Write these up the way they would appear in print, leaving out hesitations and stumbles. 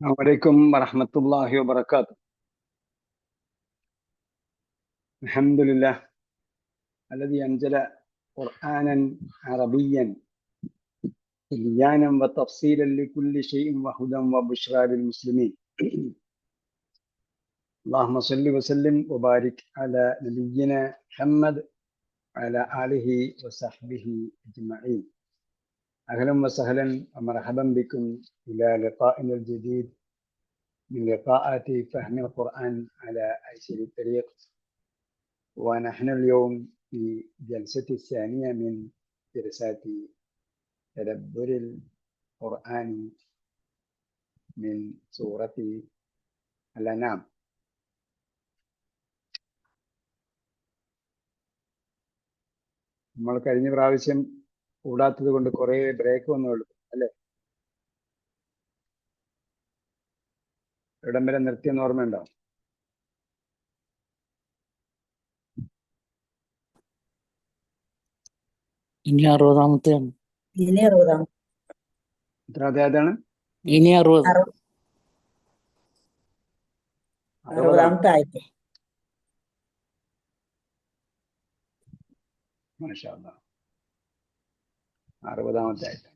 عليكم ورحمة الله وبركاته. الحمد لله الذي أنزل قرآنا عربيا تبيانا وتفصيلا لكل شيء وهدى وبشرى للمسلمين. اللهم صل وسلم وبارك على نبينا محمد وعلى آله وصحبه أجمعين. أهلا وسهلا ومرحبا بكم إلى لقائنا الجديد من لقاءات فهم القرآن على أيسر الطريق. ونحن اليوم في جلسة الثانية من جلسات تدبر القرآن من سورة الأنعام. നമ്മൾ കഴിഞ്ഞ പ്രാവശ്യം കൂടാത്തത് കൊണ്ട് കുറേ ബ്രേക്ക് വന്നുള്ളൂ അല്ലേ? ഇവിടം വരെ നിർത്തിയെന്ന് ഓർമ്മയുണ്ടോ? ഇനി 60-ാമത്തെയാണ്. എത്രാമത്തേതാണ്? ഇനി 60. 60-ാമത്തെ ആയത്തെ. മാഷാ അല്ലാഹ്. 60-ാമത്തെ ആയത്ത്.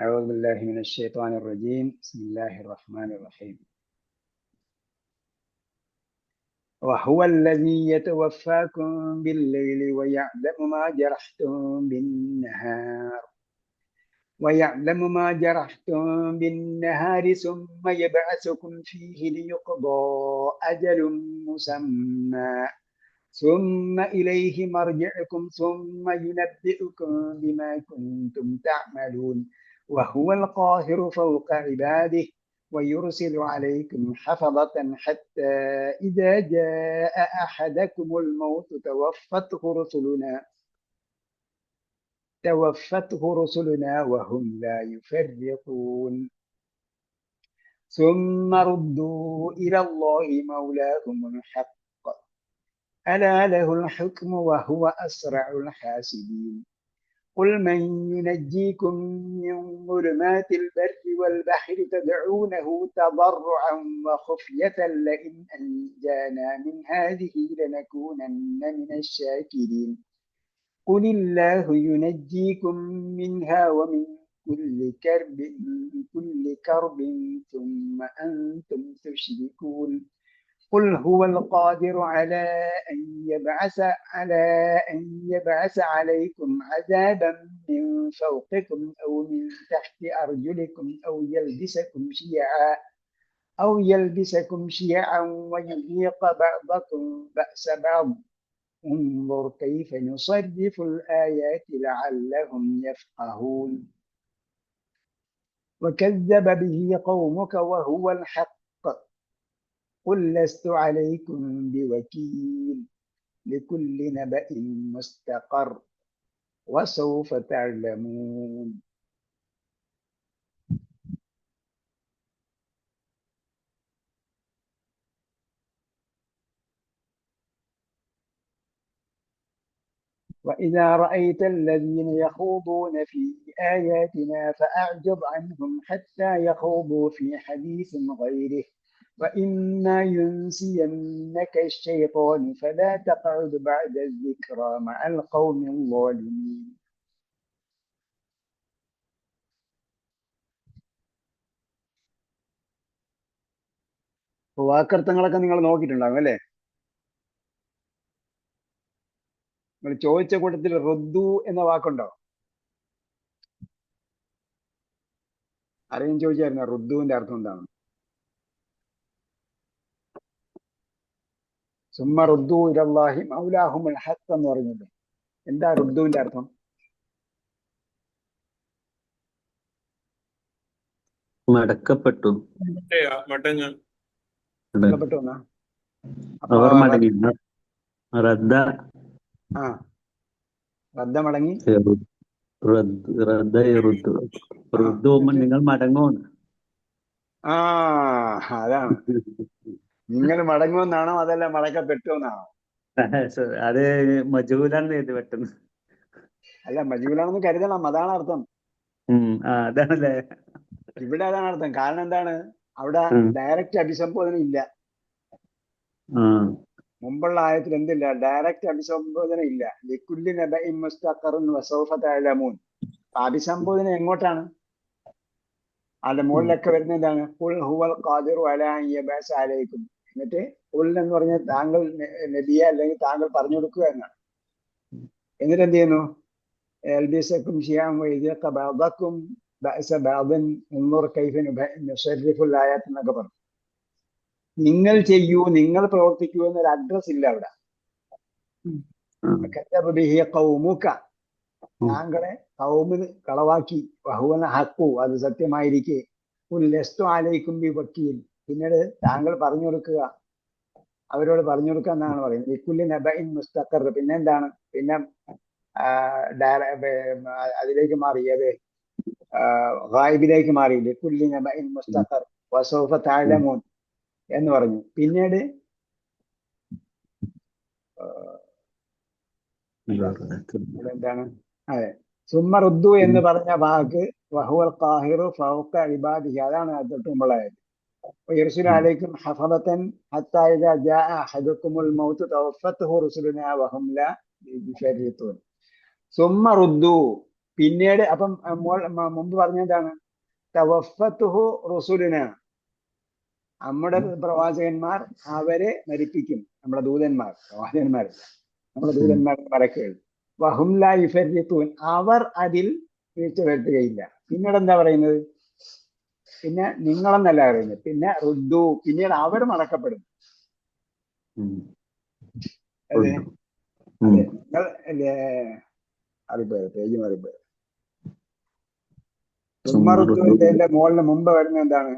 أعوذ بالله من الشيطان الرجيم. بسم الله الرحمن الرحيم. وهو الذي يتوفاكم بالليل ويعلم ما جرحتم بالنهار ثم يبعثكم فيه ليقضى أجل مسمى ثم إليه مرجعكم ثم ينبئكم بما كنتم تعملون وهو القاهر فوق عباده ويرسل عليكم حفظة حتى إذا جاء أحدكم الموت توفته رسلنا وهم لا يفرقون ثم ردوا إلى الله مولاهم الحق ألا له الحكم وهو أسرع الحاسبين قل من ينجيكم من ظلمات البر والبحر تدعونه تضرعا وخفية لئن أنجانا من هذه لنكونن من الشاكرين قل الله ينجيكم منها ومن كل كرب ثم أنتم تشركون قل هو القادر على أن يبعث عليكم عذابا من فوقكم أو من تحت أرجلكم أو يلبسكم شيعا ويذيق بعضكم بأس بعض انظر كيف نصرف الآيات لعلهم يفقهون وكذب به قومك وهو الحق قل لست عليكم بوكيل لكل نبأ مستقر وسوف تعلمون. وإذا رأيت الذين يخوضون في آياتنا فأعرض عنهم حتى يخوضوا في حديث غيره وإما ينسينك الشيطان فلا تقعد بعد الذكرى مع القوم الظالمين. വാക്കർത്ഥങ്ങളൊക്കെ നിങ്ങൾ നോക്കിയിട്ടുണ്ടാകും അല്ലേ? നിങ്ങൾ ചോദിച്ച കൂട്ടത്തിൽ റുദ്ദു എന്ന വാക്കുണ്ടോ? ആരെയും ചോദിച്ചായിരുന്നു റുദ്ദുവിന്റെ അർത്ഥം എന്താണ്? സുമ്മ റുദ്ദു ഇലല്ലാഹി മൗലാഹുമുൽ ഹഖ് എന്ന് പറഞ്ഞില്ലേ? എന്താ റുദ്ദുവിന്റെ അർത്ഥം? മടക്കപ്പെട്ടു. മടക്കപ്പെട്ടു എന്നാ? അവർ മടങ്ങി. റദ്ദ മടങ്ങി. നിങ്ങൾ മടങ്ങുമെന്ന്. അതാണ്. നിങ്ങൾ മടങ്ങുമെന്നാണോ അതല്ല മടക്കപ്പെട്ടു എന്നാണോ? അത് മജൂലാന്ന് എഴുതി പെട്ടെന്ന്. അല്ല മജൂലാണെന്ന് കരുതണം, അതാണ് അർത്ഥം. അതാണല്ലേ. ഇവിടെ അതാണ് അർത്ഥം. കാരണം എന്താണ്, അവിടെ ഡയറക്റ്റ് അഭിസംബോധന ഇല്ല. മുമ്പുള്ള ആയത്തിൽ എന്തില്ല? ഡയറക്റ്റ് അഭിസംബോധന ഇല്ല. ലിക്കുല്ലി നബഇൻ മുസ്തഖറുൻ വസൗഫ തഅലമൂൻ. അഭിസംബോധന എങ്ങോട്ടാണ്? അതിന്റെ മുകളിലൊക്കെ വരുന്ന എന്താണ്? ഖുൽ ഹുവൽ ഖാദിറു അലാ അൻ യബഅസ അലൈക്കും. എന്നിട്ട് ഖുൽ എന്ന് പറഞ്ഞാൽ താങ്കൾ നബിയെ അല്ലെങ്കിൽ താങ്കൾ പറഞ്ഞു കൊടുക്കുക എന്നാണ്. എന്നിട്ട് എന്ത് ചെയ്യുന്നു? യൽബിസക്കും ശിയാം വയദിഖ ബഅദക്കും ബഅസ ബഅദിൻ ഉൻദുർ കൈഫ നുസർരിഫുൽ ആയാത്ത് എന്നൊക്കെ പറഞ്ഞു. നിങ്ങൾ ചെയ്യൂ, നിങ്ങൾ പ്രവർത്തിക്കൂ എന്നൊരു അഡ്രസ് ഇല്ല അവിടെ. താങ്കളെ കൗമിന് കളവാക്കി, വഹുവന ഹക്കു, അത് സത്യമായിരിക്കെ, ആലയിക്കും ബി വക്കീൽ, പിന്നീട് താങ്കൾ പറഞ്ഞു കൊടുക്കുക, അവരോട് പറഞ്ഞു കൊടുക്കുക എന്നാണ് പറയുന്നത്. ലിക്കുല്ലി നബഇൻ മുസ്തഖർ. പിന്നെ എന്താണ്? പിന്നെ അതിലേക്ക് മാറി, ഏത് ഗായിബിലേക്ക് മാറി. ലിക്കുല്ലി നബഇൻ മുസ്തഖർ വസൗഫ തഅലമൂൻ എന്ന് പറഞ്ഞു. പിന്നീട് എന്താണ്? അതെ, സുമ്മ റുദ്ദു എന്ന് പറഞ്ഞ വാക്ക് വഹുവൽ ഖാഹിറു ഫൗക ഇബാദിഹി, അതാണ് തൊട്ട് മുമ്പുള്ളതായത്. യർസുലു അലൈക്കും ഹഫദതൻ ഹത്താ ഇദാ ജാഅ അഹദുക്കുമുൽ മൗതു തവഫത്തുഹു റുസുലുനാ വഹും ലാ യുഫരിത്തൂൻ. സുമ്മ റുദ്ദു, പിന്നീട്. അപ്പം മുമ്പ് പറഞ്ഞതാണ് തവഫത്തുഹു റുസുലുനാ, നമ്മുടെ പ്രവാചകന്മാർ അവരെ മരിപ്പിക്കും. നമ്മുടെ ദൂതന്മാർ, പ്രവാചകന്മാരല്ല, നമ്മുടെ ദൂതന്മാർ മലക്കുകൾ. വഹും ലാ യുഫരിത്തൂൻ, അവർ അതിൽ വീഴ്ച വരുത്തുകയില്ല. പിന്നീട് എന്താ പറയുന്നത്? പിന്നെ നിങ്ങളെന്നല്ല പറയുന്നത്, പിന്നെ റുദ്ദു, പിന്നീട് അവർ മടക്കപ്പെടും. അതെ, പേജ് മാറിപ്പോയത്. സുമ്മറുദ്ദുവിന്റെ മുകളിന് മുമ്പ് വരുന്ന എന്താണ്?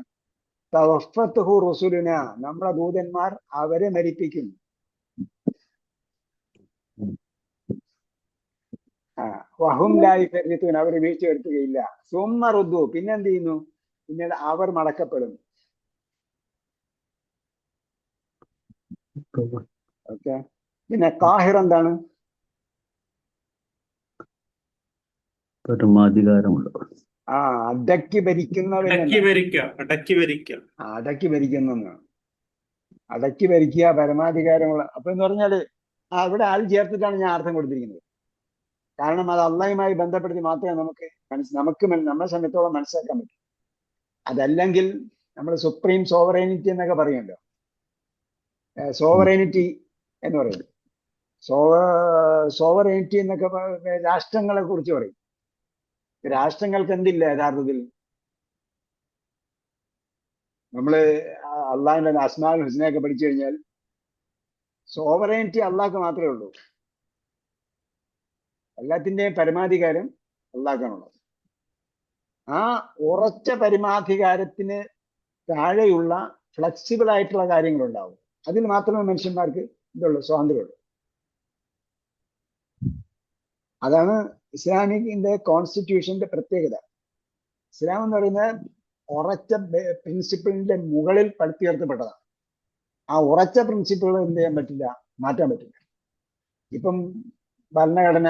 തവഫത്തുഹു റുസുലുന, നമ്മുടെ ദൂതന്മാർ അവരെ മരിപ്പിക്കും. വഹും ലാ യുഫരിത്തൂൻ, അവർ വീഴ്ച വരുത്തുകയില്ല. സുമ്മ റുദ്ദു, പിന്നെ എന്ത് ചെയ്യുന്നു? പിന്നീട് അവർ മടക്കപ്പെടും. ഓക്കെ. പിന്നെ കാഹിർ എന്താണ്? പരമാധികാരമുള്ള, അടക്കി ഭരിക്കുന്നവൻ. അടക്കി ഭരിക്കുന്ന, അടക്കി ഭരിക്കുക, പരമാധികാരമുള്ള. അപ്പൊ എന്ന് പറഞ്ഞാല് അവിടെ ആൾ ചേർത്തിട്ടാണ് ഞാൻ അർത്ഥം കൊടുത്തിരിക്കുന്നത്. കാരണം അത് അള്ളാഹുമായി ബന്ധപ്പെടുത്തി മാത്രമേ നമുക്ക് നമ്മളെ സമയത്തോളം മനസ്സിലാക്കാൻ പറ്റൂ. അതല്ലെങ്കിൽ നമ്മൾ സുപ്രീം സോവറൈനിറ്റി എന്നൊക്കെ പറയുമല്ലോ. സോവറൈനിറ്റി എന്ന് പറയും. സോവറൈനിറ്റി എന്നൊക്കെ രാഷ്ട്രങ്ങളെ കുറിച്ച് പറയും. രാഷ്ട്രങ്ങൾക്ക് എന്തില്ല യഥാർത്ഥത്തിൽ? നമ്മള് അള്ളാഹിന്റെ അസ്മാഉൽ ഹുസ്നയൊക്കെ പഠിച്ചു കഴിഞ്ഞാൽ സോവറൈനിറ്റി അള്ളാഹ്ക്ക് മാത്രമേ ഉള്ളൂ. എല്ലാത്തിൻ്റെയും പരമാധികാരം അള്ളാഹ്ക്കാണുള്ളത്. ആ ഉറച്ച പരമാധികാരത്തിന് താഴെയുള്ള ഫ്ലെക്സിബിൾ ആയിട്ടുള്ള കാര്യങ്ങളുണ്ടാവും. അതിൽ മാത്രമേ മനുഷ്യന്മാർക്ക് ഇതുള്ളൂ, സ്വാതന്ത്ര്യമുള്ളൂ. അതാണ് ഇസ്ലാമിന്റെ കോൺസ്റ്റിറ്റ്യൂഷന്റെ പ്രത്യേകത. ഇസ്ലാം എന്ന് പറയുന്നത് ഉറച്ച പ്രിൻസിപ്പിളിന്റെ മുകളിൽ പടുത്തുയർത്തപ്പെട്ടതാണ്. ആ ഉറച്ച പ്രിൻസിപ്പിളുകൾ എന്ത് ചെയ്യാൻ പറ്റില്ല, മാറ്റാൻ പറ്റില്ല. ഇപ്പം ഭരണഘടന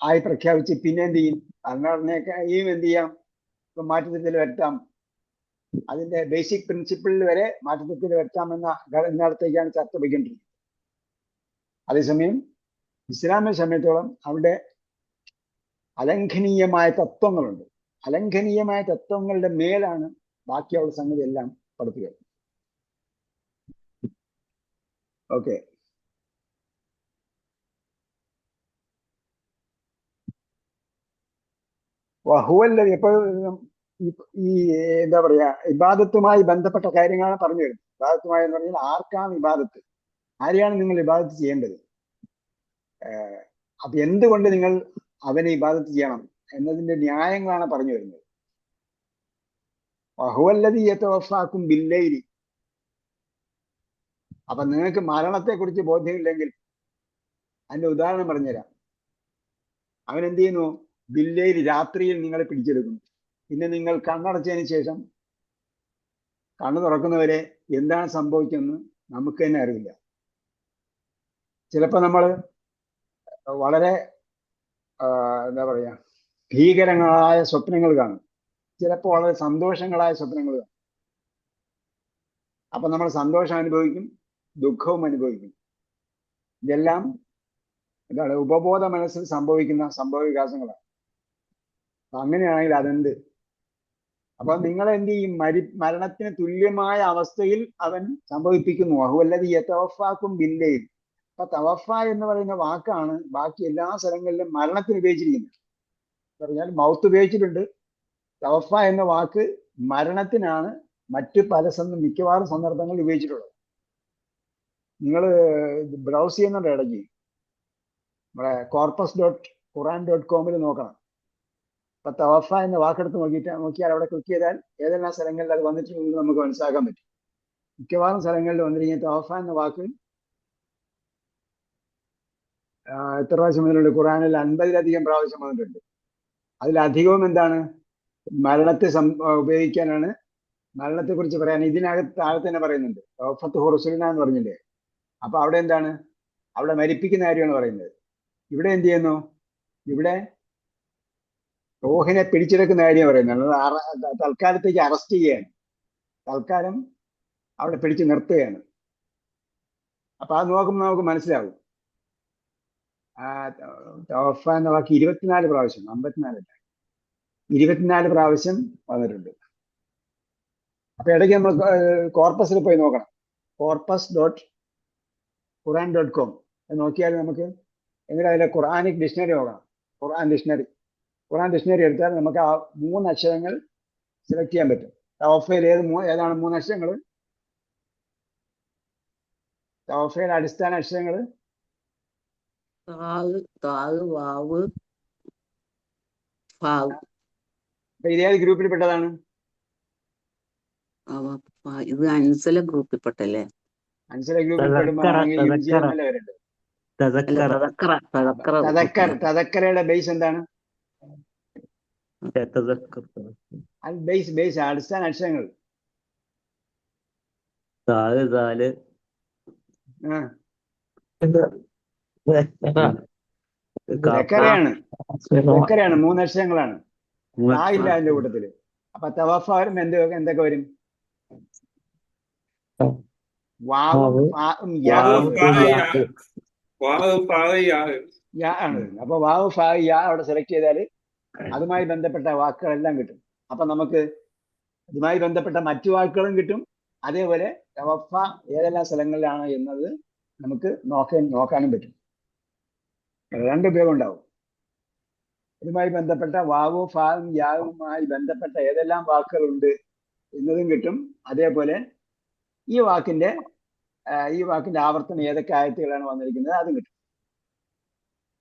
ആയി പ്രഖ്യാപിച്ച് പിന്നെ എന്ത് ചെയ്യും? ഭരണഘടനയൊക്കെയും എന്ത് ചെയ്യാം? ഇപ്പം മാറ്റത്തിൽ വരുത്താം. അതിന്റെ ബേസിക് പ്രിൻസിപ്പിളിൽ വരെ മാറ്റത്തിൽ വരുത്താമെന്ന ഘടനയിടത്തേക്കാണ് ചർച്ച പോയിക്കൊണ്ടിരിക്കുന്നത്. അതേസമയം ഇസ്ലാമിനെ സംബന്ധിച്ചോളം അവിടെ അലംഘനീയമായ തത്വങ്ങളുണ്ട്. അലംഘനീയമായ തത്വങ്ങളുടെ മേലാണ് ബാക്കിയുള്ള സംഗതി എല്ലാം പടുത്തുക. ഓക്കെ. വഹുവല്ലതി, എപ്പോഴും ഈ എന്താ പറയാ, ഇബാദത്തുമായി ബന്ധപ്പെട്ട കാര്യങ്ങളാണ് പറഞ്ഞു വരുന്നത്. ഇബാദത്തുമായി എന്ന് പറഞ്ഞാൽ ആർക്കാണ് ഇബാദത്ത്, ആരെയാണ് നിങ്ങൾ ഇബാദത്ത് ചെയ്യേണ്ടത്, അപ്പൊ എന്തുകൊണ്ട് നിങ്ങൾ അവനെ ഇബാദത്ത് ചെയ്യണം എന്നതിന്റെ ന്യായങ്ങളാണ് പറഞ്ഞു വരുന്നത്. വഹുവല്ലതി യതവഫാക്കും ബില്ലൈലി. അപ്പൊ നിങ്ങൾക്ക് മരണത്തെ കുറിച്ച് ബോധ്യമില്ലെങ്കിൽ അതിന്റെ ഉദാഹരണം പറഞ്ഞുതരാം. അവൻ എന്ത് ചെയ്യുന്നു? ബില്ലൈലി, രാത്രിയിൽ നിങ്ങളെ പിടിച്ചെടുക്കുന്നു. പിന്നെ നിങ്ങൾ കണ്ണടച്ചതിന് ശേഷം കണ്ണു തുറക്കുന്നവരെ എന്താണ് സംഭവിക്കുന്നത് നമുക്ക് തന്നെ അറിയില്ല. ചിലപ്പോൾ നമ്മൾ വളരെ എന്താ പറയാ, ഭീകരങ്ങളായ സ്വപ്നങ്ങൾ കാണും. ചിലപ്പോൾ വളരെ സന്തോഷങ്ങളായ സ്വപ്നങ്ങൾ കാണും. അപ്പൊ നമ്മൾ സന്തോഷം അനുഭവിക്കും, ദുഃഖവും അനുഭവിക്കും. ഇതെല്ലാം എന്താണ് ഉപബോധ മനസ്സിൽ സംഭവിക്കുന്ന സംഭവ വികാസങ്ങളാണ്. അപ്പൊ അങ്ങനെയാണെങ്കിൽ അതെന്ത്? അപ്പൊ നിങ്ങൾ എന്ത് ചെയ്യും? മരണത്തിന് തുല്യമായ അവസ്ഥയിൽ അവൻ സംഭവിപ്പിക്കുന്നു. അഹുവല്ലത് യതവഫാക്കും ബില്ലയിൽ. അപ്പൊ തവഫ എന്ന് പറയുന്ന വാക്കാണ് ബാക്കി എല്ലാ സ്ഥലങ്ങളിലും മരണത്തിന് ഉപയോഗിച്ചിരിക്കുന്നത്. പറഞ്ഞാൽ മൗത്ത് ഉപയോഗിച്ചിട്ടുണ്ട്. തവഫ എന്ന വാക്ക് മരണത്തിനാണ് മറ്റു മിക്കവാറും സന്ദർഭങ്ങളിൽ ഉപയോഗിച്ചിട്ടുള്ളത്. നിങ്ങൾ ബ്രൗസ് ചെയ്യുന്നുണ്ട് ഇടയ്ക്ക്, നമ്മുടെ corpus.quran.com നോക്കണം. അപ്പൊ തവഫ എന്ന വാക്കെടുത്ത് നോക്കിയാൽ അവിടെ ക്ലിക്ക് ചെയ്താൽ ഏതെല്ലാം സ്ഥലങ്ങളിൽ അത് വന്നിട്ടുണ്ടെന്ന് നമുക്ക് മനസ്സിലാക്കാൻ പറ്റും. മിക്കവാറും സ്ഥലങ്ങളിൽ വന്നിരിക്കുന്ന തവഫ എന്ന വാക്ക് എത്ര പ്രാവശ്യം വന്നിട്ടുണ്ട്? ഖുറാനിൽ 50-ലധികം പ്രാവശ്യം വന്നിട്ടുണ്ട്. അതിലധികവും എന്താണ്? മരണത്തെ ഉപയോഗിക്കാനാണ്, മരണത്തെ കുറിച്ച് പറയാൻ. ഇതിനകത്ത് താഴെ തന്നെ പറയുന്നുണ്ട് തവഫത്ത് റസൂലിന എന്ന് പറഞ്ഞില്ലേ. അപ്പൊ അവിടെ എന്താണ്? അവിടെ മരിപ്പിക്കുന്ന കാര്യമാണ് പറയുന്നത്. ഇവിടെ എന്ത് ചെയ്യുന്നു? ഇവിടെ റൂഹിനെ പിടിച്ചെടുക്കുന്ന കാര്യം പറയുന്നത്. തൽക്കാലത്തേക്ക് അറസ്റ്റ് ചെയ്യുകയാണ്, തൽക്കാലം അവിടെ പിടിച്ചു നിർത്തുകയാണ്. അപ്പൊ അത് നോക്കുമ്പോൾ നമുക്ക് മനസ്സിലാവും. തവഫ എന്ന വാക്ക് 24 പ്രാവശ്യം, 54 24 പ്രാവശ്യം വന്നിട്ടുണ്ട്. അപ്പൊ ഇടയ്ക്ക് നമ്മൾ കോർപ്പസിൽ പോയി നോക്കണം. corpus.quran.com നോക്കിയാൽ നമുക്ക് എങ്ങനെ അതിലെ ഖുറാനിക് ഡിക്ഷണറി നോക്കണം. ഖുറാൻ ഡിക്ഷണറി എടുത്താൽ നമുക്ക് ആ 3 അക്ഷരങ്ങൾ സെലക്ട് ചെയ്യാൻ പറ്റും. തവഫയിൽ ഏതാണ് 3 അക്ഷരങ്ങൾ? തവഫയുടെ അടിസ്ഥാന അക്ഷരങ്ങൾ ഇതേത് ഗ്രൂപ്പിൽ പെട്ടതാണ്? ഇത് അൻസല ഗ്രൂപ്പിൽ പെട്ടല്ലേ? അൻസല ഗ്രൂപ്പിൽ പെടുമ്പോൾ തദക്കറയുടെ ബേസ് എന്താണ്? ബേസ് അടിസ്ഥാന അക്ഷരങ്ങൾ ദക്കറയാണ്. 3 അക്ഷരങ്ങളാണ്. ഇല്ല അതിന്റെ കൂട്ടത്തില്. അപ്പൊ തവഫ വരുമ്പോ എന്തൊക്കെ വരും? ആണ്. അപ്പൊ വാവ് ഫാ യാ അവിടെ സെലക്ട് ചെയ്താല് അതുമായി ബന്ധപ്പെട്ട വാക്കുകളെല്ലാം കിട്ടും. അപ്പൊ നമുക്ക് അതുമായി ബന്ധപ്പെട്ട മറ്റു വാക്കുകളും കിട്ടും. അതേപോലെ തവഫ ഏതെല്ലാം സ്ഥലങ്ങളിലാണ് എന്നത് നമുക്ക് നോക്കാനും പറ്റും. 2 ഉപയോഗം ഉണ്ടാവും. ഇതുമായി ബന്ധപ്പെട്ട വാവും ഫാവും യാവുമായി ബന്ധപ്പെട്ട ഏതെല്ലാം വാക്കുകളുണ്ട് എന്നതും കിട്ടും. അതേപോലെ ഈ വാക്കിന്റെ ആവർത്തനം ഏതൊക്കെ ആയത്തുകളാണ് വന്നിരിക്കുന്നത് അതും കിട്ടും.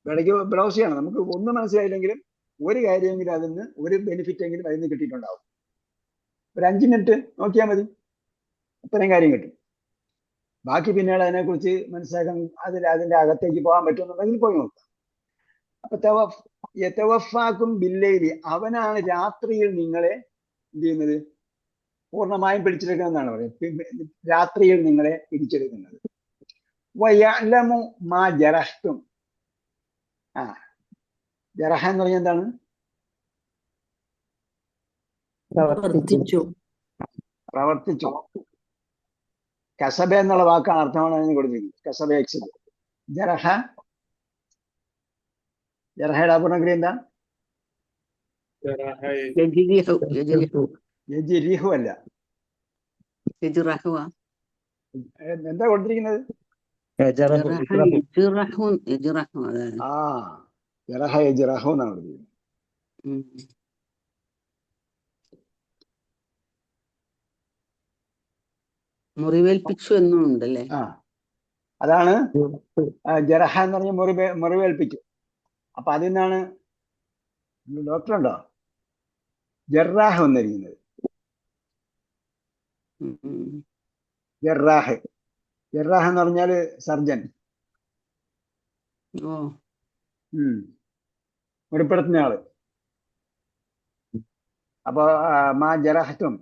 ഇടയ്ക്ക് ബ്രൗസ് ചെയ്യണം. നമുക്ക് ഒന്നും മനസ്സിലായില്ലെങ്കിലും ഒരു കാര്യമെങ്കിലും അതിന് ഒരു ബെനിഫിറ്റ് എങ്കിലും അതിൽ നിന്ന് കിട്ടിയിട്ടുണ്ടാവും. ഒരു 5 മിനിറ്റ് നോക്കിയാൽ മതി, അത്രയും കാര്യം കിട്ടും. ബാക്കി പിന്നീട് അതിനെക്കുറിച്ച് മനസ്സിലാക്കാൻ അതിന്റെ അകത്തേക്ക് പോകാൻ പറ്റുമെന്നുണ്ടെങ്കിൽ പോയി നോക്കാം. അപ്പൊ യതവഫാക്കും ബില്ലൈലി, അവനാണ് രാത്രിയിൽ നിങ്ങളെ എന്ത് ചെയ്യുന്നത്? പൂർണ്ണമായും പിടിച്ചെടുക്കുന്നതാണ് പറയുന്നത്. രാത്രിയിൽ നിങ്ങളെ പിടിച്ചെടുക്കുന്നത്. വയഅലമു മാ ജറഹ്തും. ജറഹ എന്ന് പറഞ്ഞാൽ എന്താണ്? പ്രവർത്തിച്ചു. കസബ എന്നുള്ള വാക്കാണ് അർത്ഥമാണ് അതിന് കൊടുത്തിരിക്കുന്നത്. കസബ എക്സിബ്. ജറഹയുടെ അപൂർണക്രിയ എന്താ? യജ്രിഹു അല്ല. എന്താ കൊടുത്തിരിക്കുന്നത്? ജറഹ യജ്റഹു എന്നാണ് കൊടുത്തിരിക്കുന്നത്. മുറിവേൽപ്പിച്ചു എന്നും ഉണ്ടല്ലേ? അതാണ് ജറഹ എന്ന് പറഞ്ഞ മുറിവേൽപ്പിച്ചു. അപ്പൊ അതിൽ നിന്നാണ് ഡോക്ടറുണ്ടോ ജറാഹ് വന്നിരിക്കുന്നത്. ജറാഹ് എന്ന് പറഞ്ഞാല് സർജൻ, മുറിപ്പെടുത്തുന്ന ആള്. അപ്പൊ മാ ജറഹത്തും,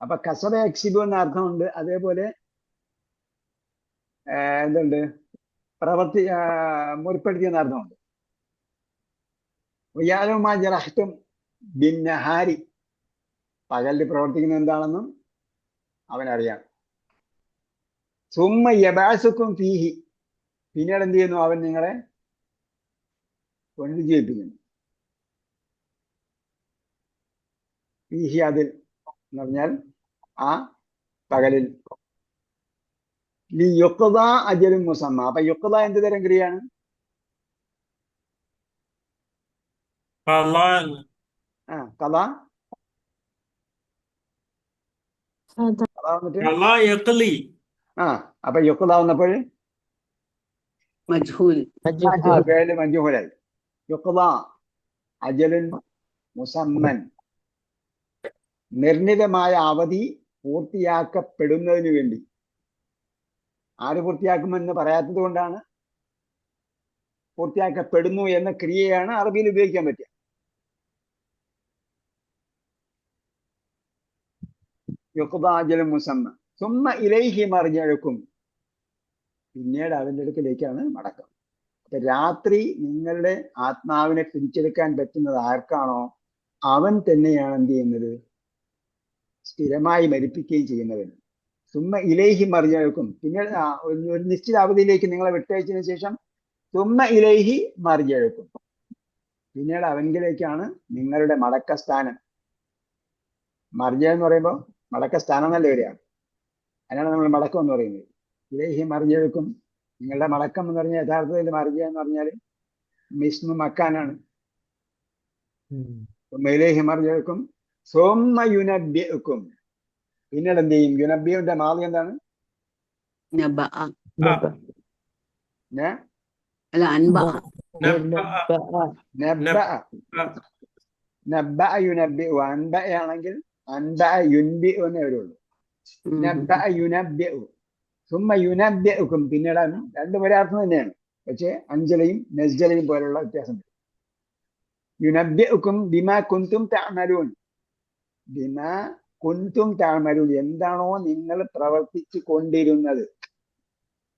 അപ്പൊ കസബ എക്സിബു എന്ന അർത്ഥമുണ്ട്. അതേപോലെ എന്തുണ്ട്? മുറിപ്പെടുത്തിയ എന്ന അർത്ഥമുണ്ട്. വയ്യാലും മാ ജറഹത്തും ബിന്നഹാരി, പകലിൽ പ്രവർത്തിക്കുന്നത് എന്താണെന്നും അവനറിയാം. സുമ്മ യബാസുക്കും ഫീഹി, പിന്നീട് എന്ത് ചെയ്യുന്നു? അവൻ നിങ്ങളെ പുനരുജ്ജീവിപ്പിക്കുന്നു. ഫീഹി, അതിൽ എന്ന് പറഞ്ഞാൽ ആ പകലിൽ. ലി യുഖ്ദ അജലുൻ മുസമ്മ. അപ്പൊ യുഖ്ദ എന്ത് തരം ക്രിയയാണ്? قضاء കഥ വന്നിട്ട് قضاء يقضي അപ്പൊ യുഖ്ദ വന്നപ്പോൾ മജ്ഹൂൽ. പേര് മഞ്ജുഹുലായി. യുഖ്ദ അജലുൻ മുസമ്മൻ, നിർണിതമായ അവധി പൂർത്തിയാക്കപ്പെടുന്നതിന് വേണ്ടി. ആര് പൂർത്തിയാക്കുമെന്ന് പറയാത്തത് കൊണ്ടാണ് പൂർത്തിയാക്കപ്പെടുന്നു എന്ന ക്രിയയാണ് അറബിയിൽ ഉപയോഗിക്കാൻ പറ്റുക. യുഖ്ദ അജലുൻ മുസമ്മ സുമ്മ ഇലൈഹി മർജിഉക്കും, പിന്നീട് അവന്റെ അടുക്കലേക്കാണ് മടക്കം. അപ്പൊ രാത്രി നിങ്ങളുടെ ആത്മാവിനെ പിടിച്ചെടുക്കാൻ പറ്റുന്നത് ആർക്കാണോ അവൻ തന്നെയാണ് എന്ത് ചെയ്യുന്നത്? സ്ഥിരമായി മരിപ്പിക്കുകയും ചെയ്യുന്നവൻ. സുമ്മ ഇലൈഹി മർജിഉക്കും, പിന്നീട് ഒരു നിശ്ചിത അവധിയിലേക്ക് നിങ്ങളെ വിട്ടയച്ചതിന് ശേഷം സുമ്മ ഇലൈഹി മർജിഉക്കും, പിന്നീട് അവങ്കിലേക്കാണ് നിങ്ങളുടെ മടക്കസ്ഥാനം. മർജ എന്ന് പറയുമ്പോൾ മടക്കസ്ഥാനം എന്നല്ലേ വരിക, അതിനാണ് നമ്മൾ മടക്കം എന്ന് പറയുന്നത്. ഇലൈഹി മർജിഉക്കും, നിങ്ങളുടെ മടക്കം എന്ന് പറഞ്ഞാൽ യഥാർത്ഥത്തിൽ മർജ എന്ന് പറഞ്ഞാൽ മിസ്മു മക്കാനാണ്. ഇലൈഹി മർജിഉക്കും സുമ്മ യുനബ്ബിഉക്കും, പിന്നീട് എന്ത് ചെയ്യും? യുനബ്ബിയുടെ മാളി എന്താണ്? നബഅ. ന- അല്ല, അൻബഅ. നബ്ബഅ. നബ്ബഅ യുനബ്ബിഉ. അൻബഅ ആണെങ്കിൽ അൻബഅ യുൻബിഉ എന്നേ വരുള്ളൂ. നബ്ബഅ യുനബ്ബിഉ സുമ്മ യുനബ്ബിഉക്കും, പിന്നീട് രണ്ടും ഒരേ അർത്ഥം തന്നെയാണ്, പക്ഷേ അഞ്ചലയും നസ്ജലയും പോലുള്ള വ്യത്യാസം. യുനബ്ബിഉക്കും ബിമാ കുന്തും തഅമലൂൻ, ബിമാ കുന്തും തഅമലൂൻ, എന്താണോ നിങ്ങൾ പ്രവർത്തിച്ചു കൊണ്ടിരുന്നത്.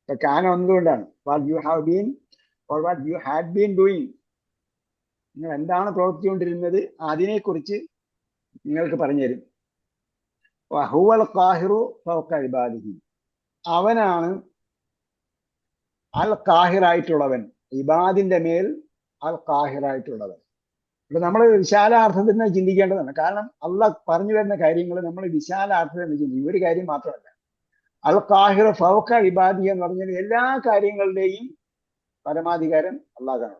ഇപ്പൊ കാന ഒന്നുകൊണ്ടാണ് what you have been or what you had been doing, നിങ്ങൾ എന്താണ് പ്രവർത്തിച്ചുകൊണ്ടിരുന്നത് അതിനെക്കുറിച്ച് നിങ്ങൾക്ക് പറഞ്ഞുതരും. വഹുവൽ ഖാഹിറു ഫൗക ഇബാദിഹി, അവനാണ് അൽ ഖാഹിറായിട്ടുള്ളവൻ, ഇബാദിന്റെ മേൽ അൽ ഖാഹിറായിട്ടുള്ളവൻ. ഇവിടെ നമ്മൾ വിശാലാർത്ഥത്തിൽ തന്നെ ചിന്തിക്കേണ്ടതാണ്. കാരണം അള്ളാഹ് പറഞ്ഞു വരുന്ന കാര്യങ്ങൾ നമ്മൾ വിശാലാർത്ഥത്തിൽ തന്നെ ചിന്തിക്കും. ഒരു കാര്യം മാത്രമല്ല, അൽ ഖാഹിർ ഫൗക ഇബാദി എന്ന് പറഞ്ഞാൽ എല്ലാ കാര്യങ്ങളുടെയും പരമാധികാരം അള്ളാഹ്ക്കാണ്.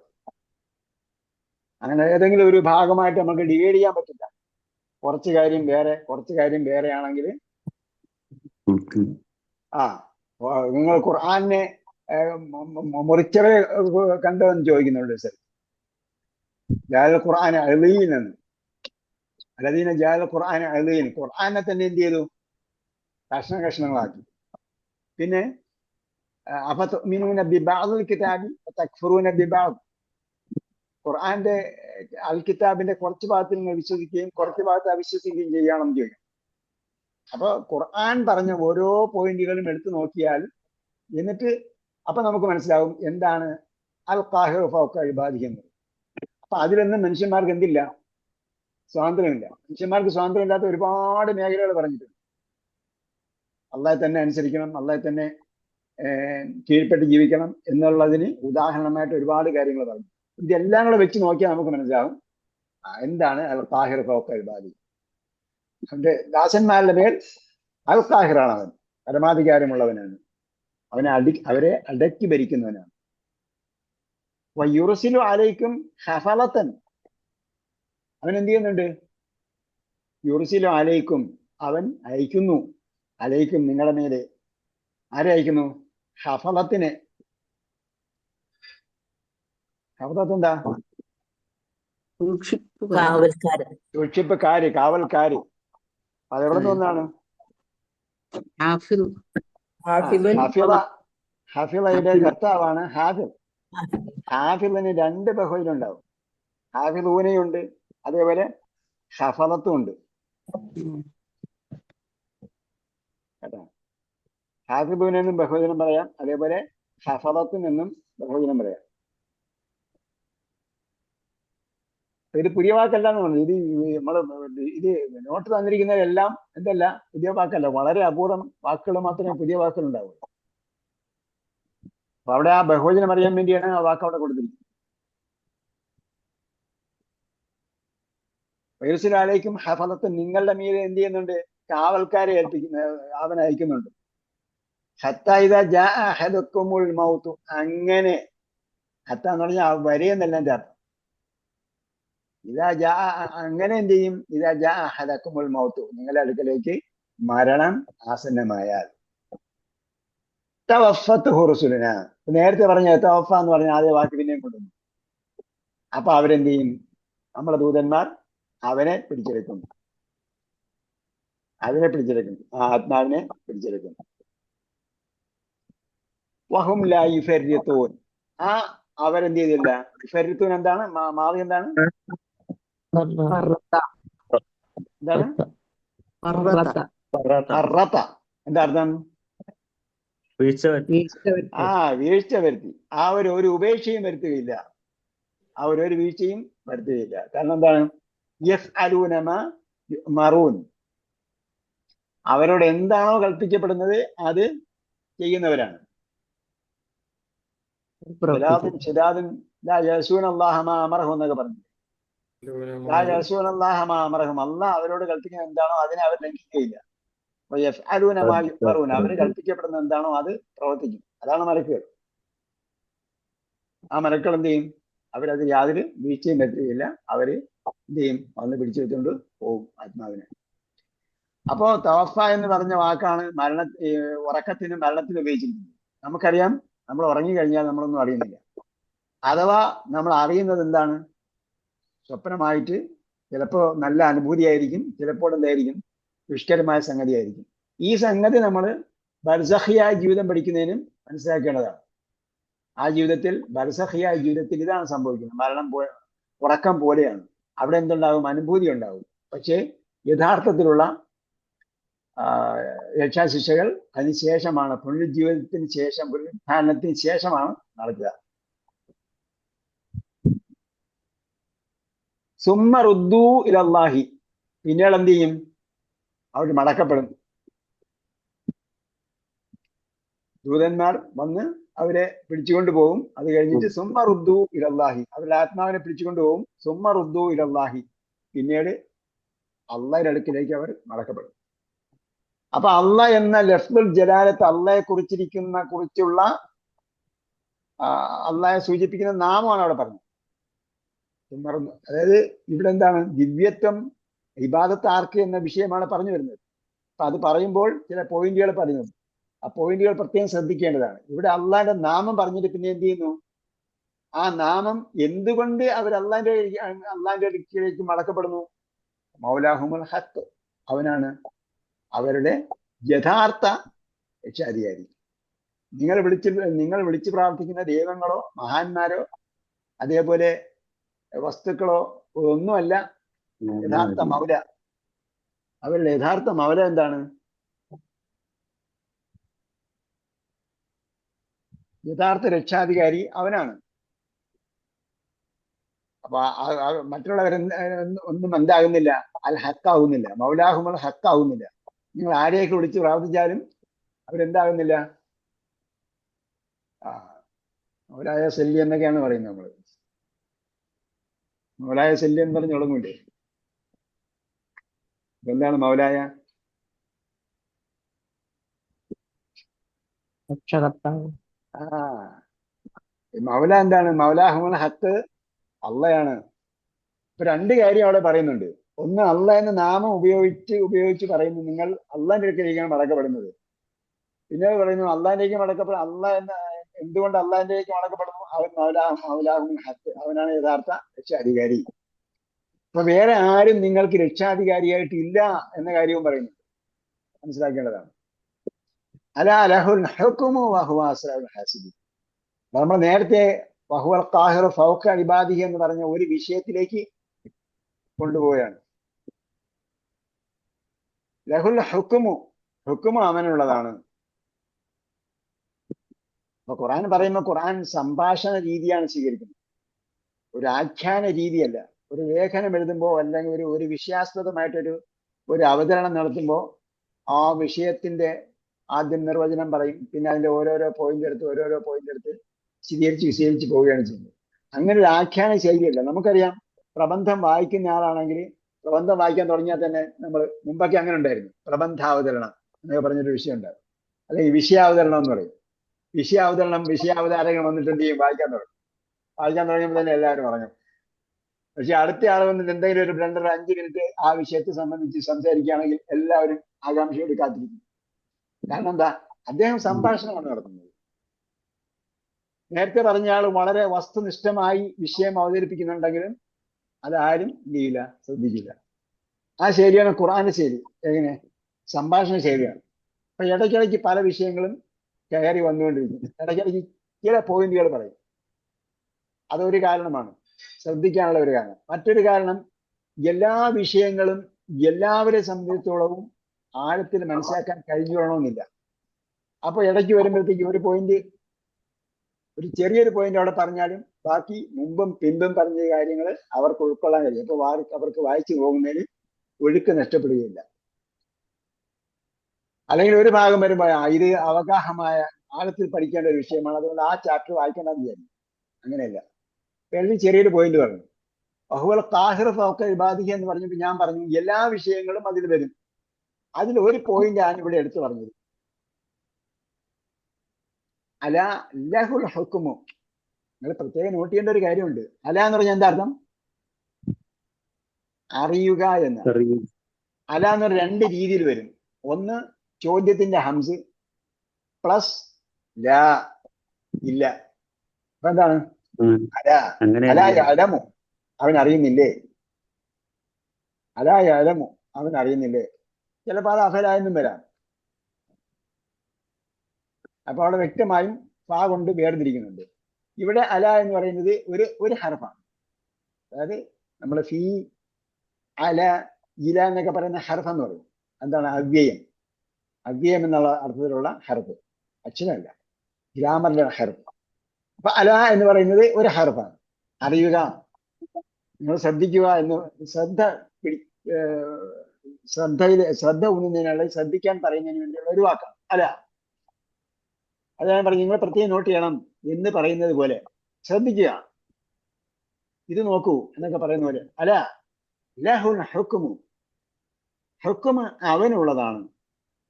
അങ്ങനെ ഏതെങ്കിലും ഒരു ഭാഗമായിട്ട് നമുക്ക് ഡിവൈഡ് ചെയ്യാൻ പറ്റില്ല. കുറച്ച് കാര്യം വേറെ, കുറച്ച് കാര്യം വേറെ ആണെങ്കിൽ നിങ്ങൾ ഖുർആനെ മുറിച്ചവരെ കണ്ടോ എന്ന് ചോദിക്കുന്നുണ്ട്. സർ, ജാൽ ഖുർആൻ അളീൻ എന്ന്, അല്ലദീന ജാൽ ഖുർആൻ അളീൻ, ഖുർആനെ തന്നെ എന്ത് ചെയ്തു? കഷ്ണ കഷ്ണങ്ങളാക്കി. പിന്നെ അഫതുഅ്മിനൂന ബിബഅദിൽ കിതാബി വതക്ഫുറൂന ബിബഅദ്, ഖുർആന്റെ അൽ കിതാബിന്റെ കുറച്ച് ഭാഗത്തിൽ നിങ്ങൾ വിശ്വസിക്കുകയും കുറച്ച് ഭാഗത്ത് അവിശ്വസിക്കുകയും ചെയ്യണമെന്ന് ചോദിക്കും. അപ്പൊ ഖുർആൻ പറഞ്ഞ ഓരോ പോയിന്റുകളും എടുത്തു നോക്കിയാൽ എന്നിട്ട് അപ്പൊ നമുക്ക് മനസ്സിലാവും എന്താണ് അൽ ഖാഹിറു ഫൗക ഇബാദിഹി എന്ന്. അപ്പൊ അതിലൊന്നും മനുഷ്യന്മാർക്ക് എന്തില്ല? സ്വാതന്ത്ര്യമില്ല. മനുഷ്യന്മാർക്ക് സ്വാതന്ത്ര്യം ഇല്ലാത്ത ഒരുപാട് മേഖലകൾ പറഞ്ഞിട്ടുണ്ട്. അള്ളാഹെ തന്നെ അനുസരിക്കണം, അള്ളാഹെ തന്നെ കീഴ്പ്പെട്ട് ജീവിക്കണം എന്നുള്ളതിന് ഉദാഹരണമായിട്ട് ഒരുപാട് കാര്യങ്ങൾ പറഞ്ഞു. ഇതെല്ലാം കൂടെ വെച്ച് നോക്കിയാൽ നമുക്ക് മനസ്സിലാവും എന്താണ് അൽ ഖാഹിർ ഫൗക ഇബാദിഹി. അവന്റെ ദാസന്മാരുടെ മേൽ അൽ ഖാഹിറാണ് അവൻ, പരമാധികാരമുള്ളവനാണ്, അവരെ അടക്കി ഭരിക്കുന്നവനാണ്. വയുർസിലു അലൈക്കും ഹഫലത്തൻ, അവൻ എന്ത് ചെയ്യുന്നുണ്ട്? യുർസിലു അലൈക്കും, അവൻ അയക്കുന്നു, അലൈക്കും നിങ്ങളുടെ മേലെ. ആരെ അയക്കുന്നു? ഹഫലത്തിനെ. ഹഫലത്ത് എന്താ? സൂക്ഷിപ്പുകാര്, കാവൽക്കാര്. അതെവിടെ നിന്ന് ഒന്നാണ്? ഹാഫിളയുടെ കർത്താവാണ് ഹാഫിൾ. ഹാഫിളിന് രണ്ട് ബഹുവിലുണ്ടാവും. ഹാഫിൾ ഊനയുണ്ട്, അതേപോലെ ഹഫലത്തും ഉണ്ട് കേട്ടോ. ഹാഫിബൂനെന്നും ബഹുവചനം പറയാം, അതേപോലെ ഹഫലത്തും എന്നും ബഹുവചനം പറയാം. ഇത് പുതിയ വാക്കല്ല എന്ന് പറഞ്ഞു. ഇത് നമ്മള് ഇത് നോട്ട് തന്നിരിക്കുന്നതെല്ലാം എന്തല്ല പുതിയ വാക്കല്ല, വളരെ അപൂർവം വാക്കുകൾ മാത്രമേ പുതിയ വാക്കുകൾ ഉണ്ടാവൂ. അപ്പൊ അവിടെ ആ ബഹുവചനം അറിയാൻ വേണ്ടിയാണ് ആ വാക്ക് അവിടെ കൊടുത്തിരിക്കുന്നത്. വൈറസിലാലേക്കും ഹഫലത്ത് നിങ്ങളുടെ മീതെ എന്ത് ചെയ്യുന്നുണ്ട്? കാവൽക്കാരെ ഏൽപ്പിക്കുന്ന അവൻ അയക്കുന്നുണ്ട്. ഹത്ത ഇതാ ജാ അഹദക്കുമുൽ മൗത്തു, അങ്ങനെ ഹത്ത എന്ന് പറഞ്ഞാൽ വരെ എന്നല്ല എൻ്റെ അർത്ഥം. ഇതാ ജാ അങ്ങനെ എന്ത് ചെയ്യും? ഇതാ ജാ അഹദക്കുമുൽ മൗത്തു, നിങ്ങളുടെ അടുക്കലേക്ക് മരണം ആസന്നമായാൽ. തവഫത്തുഹു റുസുലുനാ, നേരത്തെ പറഞ്ഞ തവഫ എന്ന് പറഞ്ഞ അതേ വാക്ക് പിന്നെയും കൊണ്ടുവന്നു. അപ്പൊ അവരെന്ത് ചെയ്യും? നമ്മളെ ദൂതന്മാർ അവനെ പിടിച്ചെടുക്കും, ആ ആത്മാവിനെ പിടിച്ചെടുക്കും. വഹും ലാ യുഫരിത്തൂൻ, ആ അവരെന്ത് ചെയ്തില്ല? യുഫരിത്തൂൻ എന്താണ്? മാവി എന്താണ്? എന്താണ്? ഫറത്ത. എന്താ അർത്ഥം? വീഴ്ച പറ്റി. വീഴ്ച വരുത്തി. ഒരു ഉപേക്ഷയും വരുത്തുകയില്ല, ഒരു വീഴ്ചയും വരുത്തുകയില്ല. കാരണം എന്താണ്? യഫ്അലൂന മാ യുഅ്മറൂൻ, അവരോട് എന്താണോ കൽപ്പിക്കപ്പെടുന്നത് അത് ചെയ്യുന്നവരാണ്. ലാ യഅ്സൂന അല്ലാഹ മാ അമറഹും എന്നൊക്കെ പറഞ്ഞു. ലാ യഅ്സൂന അല്ലാഹ മാ അമറഹും, അല്ലാഹ് അവരോട് കൽപ്പിക്കുന്നത് എന്താണോ അതിനെ അവർ ലംഘിക്കുകയില്ല. യഫ്അലൂന മാ യുഅ്മറൂൻ, അവർ കൽപ്പിക്കപ്പെടുന്നത് എന്താണോ അത് പ്രവർത്തിക്കും. അതാണ് മലക്കുകൾ. ആ മലക്കുകൾ എന്ത് ചെയ്യും? അവരത് യാതൊരു വീഴ്ചയും വരുത്തുകയില്ല. അവര് എന്ത് ചെയ്യും? വന്ന് പിടിച്ചു വെച്ചുകൊണ്ട് പോകും ആത്മാവിനെ. അപ്പോ തവഫ എന്ന് പറഞ്ഞ വാക്കാണ് ഉറക്കത്തിനും മരണത്തിനും ഉപയോഗിച്ചിരിക്കുന്നത്. നമുക്കറിയാം, നമ്മൾ ഉറങ്ങിക്കഴിഞ്ഞാൽ നമ്മളൊന്നും അറിയുന്നില്ല. അഥവാ നമ്മൾ അറിയുന്നത് എന്താണ്? സ്വപ്നമായിട്ട് ചിലപ്പോൾ നല്ല അനുഭൂതിയായിരിക്കും, ചിലപ്പോൾ എന്തായിരിക്കും? ദുഷ്കരമായ സംഗതിയായിരിക്കും. ഈ സംഗതി നമ്മൾ ബർസഖിയായ ജീവിതം പഠിക്കുന്നതിനും മനസ്സിലാക്കേണ്ടതാണ്. ആ ജീവിതത്തിൽ, ബർസഖിയായ ജീവിതത്തിൽ ഇതാണ് സംഭവിക്കുന്നത്. ഉറക്കം പോലെയാണ്. അവിടെ എന്തുണ്ടാകും? അനുഭൂതി ഉണ്ടാകും. പക്ഷേ യഥാർത്ഥത്തിലുള്ള രക്ഷാശിക്ഷകൾ അതിനുശേഷമാണ്, പുനരുജ്ജീവനത്തിന് ശേഷം, പുനരുത്ഥാനത്തിന് ശേഷമാണ് നടക്കുക. സുമ്മ റുദ്ദൂ ഇലല്ലാഹി, പിന്നീട് എന്ത് ചെയ്യും? അവർ മടക്കപ്പെടും. ദൂതന്മാർ വന്ന് അവരെ പിടിച്ചുകൊണ്ട് പോകും. അത് കഴിഞ്ഞിട്ട് സുമ്മ റുദ്ദൂ ഇലല്ലാഹി, അവരുടെ ആത്മാവിനെ പിടിച്ചുകൊണ്ട് പോകും. സുമ്മ റുദ്ദൂ ഇലല്ലാഹി, പിന്നീട് അള്ളാഹുവിന്റെ അടുക്കിലേക്ക് അവർ മടക്കപ്പെടും. അപ്പൊ അള്ളാഹ് എന്ന ലഫ്ദുൽ ജലാലത്ത്, അള്ളാഹെ കുറിച്ചുള്ള അള്ളാഹെ സൂചിപ്പിക്കുന്ന നാമമാണ് അവിടെ പറഞ്ഞത്. അതായത് ഇവിടെ എന്താണ്? ദിവ്യത്വം, ഇബാദത്ത് ആർക്ക് എന്ന വിഷയമാണ് പറഞ്ഞു വരുന്നത്. അപ്പൊ അത് പറയുമ്പോൾ ചില പോയിന്റുകൾ പറയുന്നു. ആ പോയിന്റുകൾ പ്രത്യേകം ശ്രദ്ധിക്കേണ്ടതാണ്. ഇവിടെ അള്ളാഹിന്റെ നാമം പറഞ്ഞിട്ട് പിന്നെ എന്ത് ചെയ്യുന്നു? ആ നാമം എന്തുകൊണ്ട് അവർ അള്ളാഹിന്റെ അടുക്കിലേക്ക് മടക്കപ്പെടുന്നു? മൗലാഹുമുൽ ഹഖ്, അവനാണ് അവരുടെ യഥാർത്ഥ രക്ഷാധികാരി. നിങ്ങൾ വിളിച്ചു പ്രാർത്ഥിക്കുന്ന ദൈവങ്ങളോ മഹാന്മാരോ അതേപോലെ വസ്തുക്കളോ ഒന്നുമല്ല യഥാർത്ഥ മൗല. അവരുടെ യഥാർത്ഥ മൗല എന്താണ്? യഥാർത്ഥ രക്ഷാധികാരി അവനാണ്. അപ്പൊ മറ്റുള്ളവരൊന്നും എന്താകുന്നില്ല? അൽ ഹക്കാവുന്നില്ല, മൗലാഹുമൽ ഹക്കാവുന്നില്ല. നിങ്ങൾ ആരെയൊക്കെ വിളിച്ച് പ്രാർത്ഥിച്ചാലും അവരെന്താകുന്നില്ല? മൗലായ ശല്യം എന്നൊക്കെയാണ് പറയുന്നത്. നമ്മള് മൗലായ ശല്യം എന്ന് പറഞ്ഞ് തുടങ്ങൂലേ? എന്താണ് മൗലായ? മൗല എന്താണ്? മൗലാഹുമൽ ഹക്ക് അള്ളയാണ്. ഇപ്പൊ രണ്ട് കാര്യം അവിടെ പറയുന്നുണ്ട്. ഒന്ന്, അള്ള എന്ന നാമം ഉപയോഗിച്ച് പറയുന്നു, നിങ്ങൾ അള്ളാന്റെ അടുക്കലേക്കാണ് മടക്കപ്പെടുന്നത്. പിന്നെ പറയുന്നു അള്ളാഹിലേക്ക് എന്തുകൊണ്ട് അള്ളാഹിലേക്ക് മടക്കപ്പെടുന്നു? അവൻ മൗലാഹുൽ ഹക്ക്, അവനാണ് യഥാർത്ഥ രക്ഷാധികാരി. അപ്പൊ വേറെ ആരും നിങ്ങൾക്ക് രക്ഷാധികാരിയായിട്ട് ഇല്ല എന്ന കാര്യവും പറയുന്നുണ്ട്, മനസ്സിലാക്കേണ്ടതാണ്. അലാ ലഹുൽ ഹുക്മു വഹുവ അസ്റഉൽ ഹാസിബീൻ. നമ്മൾ നേരത്തെ വഹുവൽ ഖാഹിറു ഫൗക ഇബാദിഹി എന്ന് പറഞ്ഞ ഒരു വിഷയത്തിലേക്ക് കൊണ്ടുപോവുകയാണ്. ലഹുൽ ഹുക്മു അവനുള്ളതാണ്. അപ്പൊ ഖുർആൻ പറയുമ്പോൾ ഖുർആൻ സംഭാഷണ രീതിയാണ് സ്വീകരിക്കുന്നത്, ഒരു ആഖ്യാന രീതിയല്ല. ഒരു ലേഖനം എഴുതുമ്പോൾ അല്ലെങ്കിൽ ഒരു വിഷയാസ്പദമായിട്ടൊരു അവതരണം നടത്തുമ്പോൾ ആ വിഷയത്തിന്റെ ആദ്യം നിർവചനം പറയും, പിന്നെ അതിന്റെ ഓരോരോ പോയിന്റ് എടുത്ത് വിശദീകരിച്ച് പോവുകയാണ് ചെയ്യുന്നത്. അങ്ങനെ ഒരു ആഖ്യാന ശൈലിയല്ല. നമുക്കറിയാം, പ്രബന്ധം വായിക്കുന്ന ആളാണെങ്കിൽ പ്രബന്ധം വായിക്കാൻ തുടങ്ങിയാൽ തന്നെ നമ്മൾ മുമ്പൊക്കെ അങ്ങനെ ഉണ്ടായിരുന്നു, പ്രബന്ധാവതരണം എന്നൊക്കെ പറഞ്ഞൊരു വിഷയം ഉണ്ടാകും, അല്ലെങ്കിൽ വിഷയാവതരണം എന്ന് പറയും. വിഷയാവതാരകൻ വന്നിട്ട് എന്ത് ചെയ്യും? വായിക്കാൻ തുടങ്ങിയപ്പോൾ തന്നെ എല്ലാവരും പറഞ്ഞു. പക്ഷെ അടുത്ത ആൾ വന്നിട്ട് എന്തെങ്കിലും ഒരു 2-5 മിനിറ്റ് ആ വിഷയത്തെ സംബന്ധിച്ച് സംസാരിക്കുകയാണെങ്കിൽ എല്ലാവരും ആകാംക്ഷയോട് കാത്തിരിക്കും. കാരണം എന്താ? അദ്ദേഹം സംഭാഷണമാണ് നടത്തുന്നത്. നേരത്തെ പറഞ്ഞ ആൾ വളരെ വസ്തുനിഷ്ഠമായി വിഷയം അവതരിപ്പിക്കുന്നുണ്ടെങ്കിലും അതാരും എന്ത് ചെയ്യില്ല, ശ്രദ്ധിക്കില്ല. ആ ശൈലിയാണ് ഖുർആന്റെ ശൈലി. എങ്ങനെ? സംഭാഷണ ശൈലിയാണ്. അപ്പൊ ഇടയ്ക്കിടയ്ക്ക് പല വിഷയങ്ങളും കയറി വന്നുകൊണ്ടിരിക്കും. ഇടയ്ക്കിടയ്ക്ക് ചില പോയിന്റുകൾ പറയും. അതൊരു കാരണമാണ്, ശ്രദ്ധിക്കാനുള്ള ഒരു കാരണം. മറ്റൊരു കാരണം, എല്ലാ വിഷയങ്ങളും എല്ലാവരെ സംബന്ധിച്ചിടത്തോളവും ആഴത്തിൽ മനസ്സിലാക്കാൻ കഴിഞ്ഞുകൊള്ളണമെന്നില്ല. അപ്പൊ ഇടയ്ക്ക് വരുമ്പോഴത്തേക്ക് ഒരു ചെറിയൊരു പോയിന്റ് അവിടെ പറഞ്ഞാലും ബാക്കി മുമ്പും പിമ്പും പറഞ്ഞ കാര്യങ്ങൾ അവർക്ക് ഉൾക്കൊള്ളാൻ കഴിയും. അപ്പൊ അവർക്ക് വായിച്ചു പോകുന്നതിന് ഒഴുക്ക് നഷ്ടപ്പെടുകയില്ല. അല്ലെങ്കിൽ ഒരു ഭാഗം വരുമ്പോൾ ഇത് അവഗാഹമായ ആഴത്തിൽ പഠിക്കേണ്ട ഒരു വിഷയമാണ്, അതുകൊണ്ട് ആ ചാപ്റ്റർ വായിക്കേണ്ടെന്ന് വിചാരിക്കും. അങ്ങനെയല്ല. എഴുതി ചെറിയൊരു പോയിന്റ് പറഞ്ഞു. വഹുവൽ ഖാഹിറു ഫൗക ഇബാദിഹി എന്ന് പറഞ്ഞപ്പോൾ ഞാൻ പറഞ്ഞു എല്ലാ വിഷയങ്ങളും അതിൽ വരും. അതിൽ ഒരു പോയിന്റ് ആണ് ഇവിടെ എടുത്തു പറഞ്ഞത്. അല ലഹുൽ ഹുക്മു. നിങ്ങൾ പ്രത്യേകം നോട്ട് ചെയ്യേണ്ട ഒരു കാര്യമുണ്ട്. അല എന്ന് പറഞ്ഞാൽ എന്താ അർത്ഥം? അറിയുക എന്ന്. അല എന്ന് പറഞ്ഞ 2 രീതിയിൽ വരും. ഒന്ന് ചോദ്യത്തിന്റെ ഹംസ് പ്ലസ് ലാ, ഇല്ല. അപ്പൊ എന്താണ്? അലമു, അവൻ അറിയുന്നില്ലേ? അലമു, അവൻ അറിയുന്നില്ലേ? ചിലപ്പോൾ അത് അഫലായെന്നും വരാം. അപ്പൊ അവിടെ വ്യക്തമായും ഫാ കൊണ്ട് വേർതിരിക്കുന്നുണ്ട്. ഇവിടെ അല എന്ന് പറയുന്നത് ഒരു ഹർഫാണ്. അതായത് നമ്മൾ ഫീ, അല, ഇല എന്നൊക്കെ പറയുന്ന ഹർഫ് എന്ന് പറയും. എന്താണ്? അവ്യയം എന്നുള്ള അർത്ഥത്തിലുള്ള ഹർഫ്, അക്ഷരമല്ല, ഗ്രാമറിന്റെ ഹർഫ്. അപ്പൊ അല എന്ന് പറയുന്നത് ഒരു ഹർഫാണ്. അറിയുക, നിങ്ങൾ ശ്രദ്ധിക്കുക എന്ന്, ശ്രദ്ധ ഊന്നുന്നതിനുള്ള, ശ്രദ്ധിക്കാൻ പറയുന്നതിന് വേണ്ടിയുള്ള ഒരു വാക്കാണ് അല. അത് ഞാൻ പറഞ്ഞു, നിങ്ങൾ പ്രത്യേകം നോട്ട് ചെയ്യണം എന്ന് പറയുന്നത് പോലെ ശ്രദ്ധിക്കുക, ഇത് നോക്കൂ എന്നൊക്കെ പറയുന്ന പോലെ. അല ലഹുൽ ഹുക്മു, ഹുക്മ് അവനുള്ളതാണ്.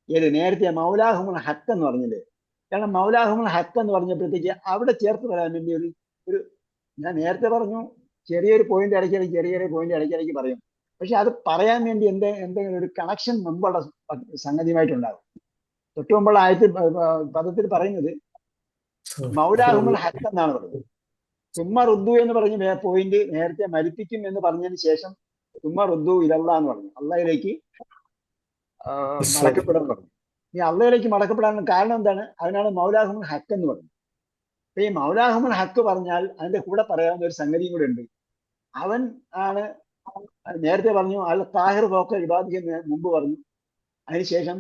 ഏത്? നേരത്തെ മൗലാഹുമുൽ ഹക്ക് എന്ന് പറഞ്ഞില്ലേ? കാരണം മൗലാഹുമുൽ ഹക്ക് എന്ന് പറഞ്ഞപ്പോഴത്തേക്ക് അവിടെ ചേർത്ത് വരാൻ വേണ്ടി ഒരു ഞാൻ നേരത്തെ പറഞ്ഞു, ചെറിയൊരു പോയിന്റ് ഇടയ്ക്കിടയ്ക്ക് പറയും. പക്ഷെ അത് പറയാൻ വേണ്ടി എന്തെങ്കിലും ഒരു കണക്ഷൻ മുമ്പുള്ള സംഗതിയുമായിട്ടുണ്ടാകും. തൊട്ടു മുമ്പുള്ള പദത്തിൽ പറയുന്നത് മൗലാഹുമുൽ ഹക്ക് എന്നാണ് പറയുന്നത്. സുമ്മ റുദ്ദു എന്ന് പറഞ്ഞ പോയിന്റ് നേരത്തെ മരിപ്പിക്കും എന്ന് പറഞ്ഞതിന് ശേഷം സുമ്മ റുദ്ദു ഇലല്ലാഹ് എന്ന് പറഞ്ഞു, അള്ളാഹിലേക്ക് മടക്കപ്പെടാൻ പറഞ്ഞു. ഈ അള്ളാഹിലേക്ക് മടക്കപ്പെടാൻ കാരണം എന്താണ്? അതിനാണ് മൗലാഹുമുൽ ഹക്ക് എന്ന് പറയുന്നത്. അപ്പൊ ഈ മൗലാഹുമുൽ ഹക്ക് പറഞ്ഞാൽ അതിന്റെ കൂടെ പറയാവുന്ന ഒരു സംഗതിയും കൂടെ ഉണ്ട്. അവൻ ആണ്, നേരത്തെ പറഞ്ഞു അൽ ഖാഹിർ ഫൗക ഇബാദിഹി എന്ന് മുമ്പ് പറഞ്ഞു, അതിനുശേഷം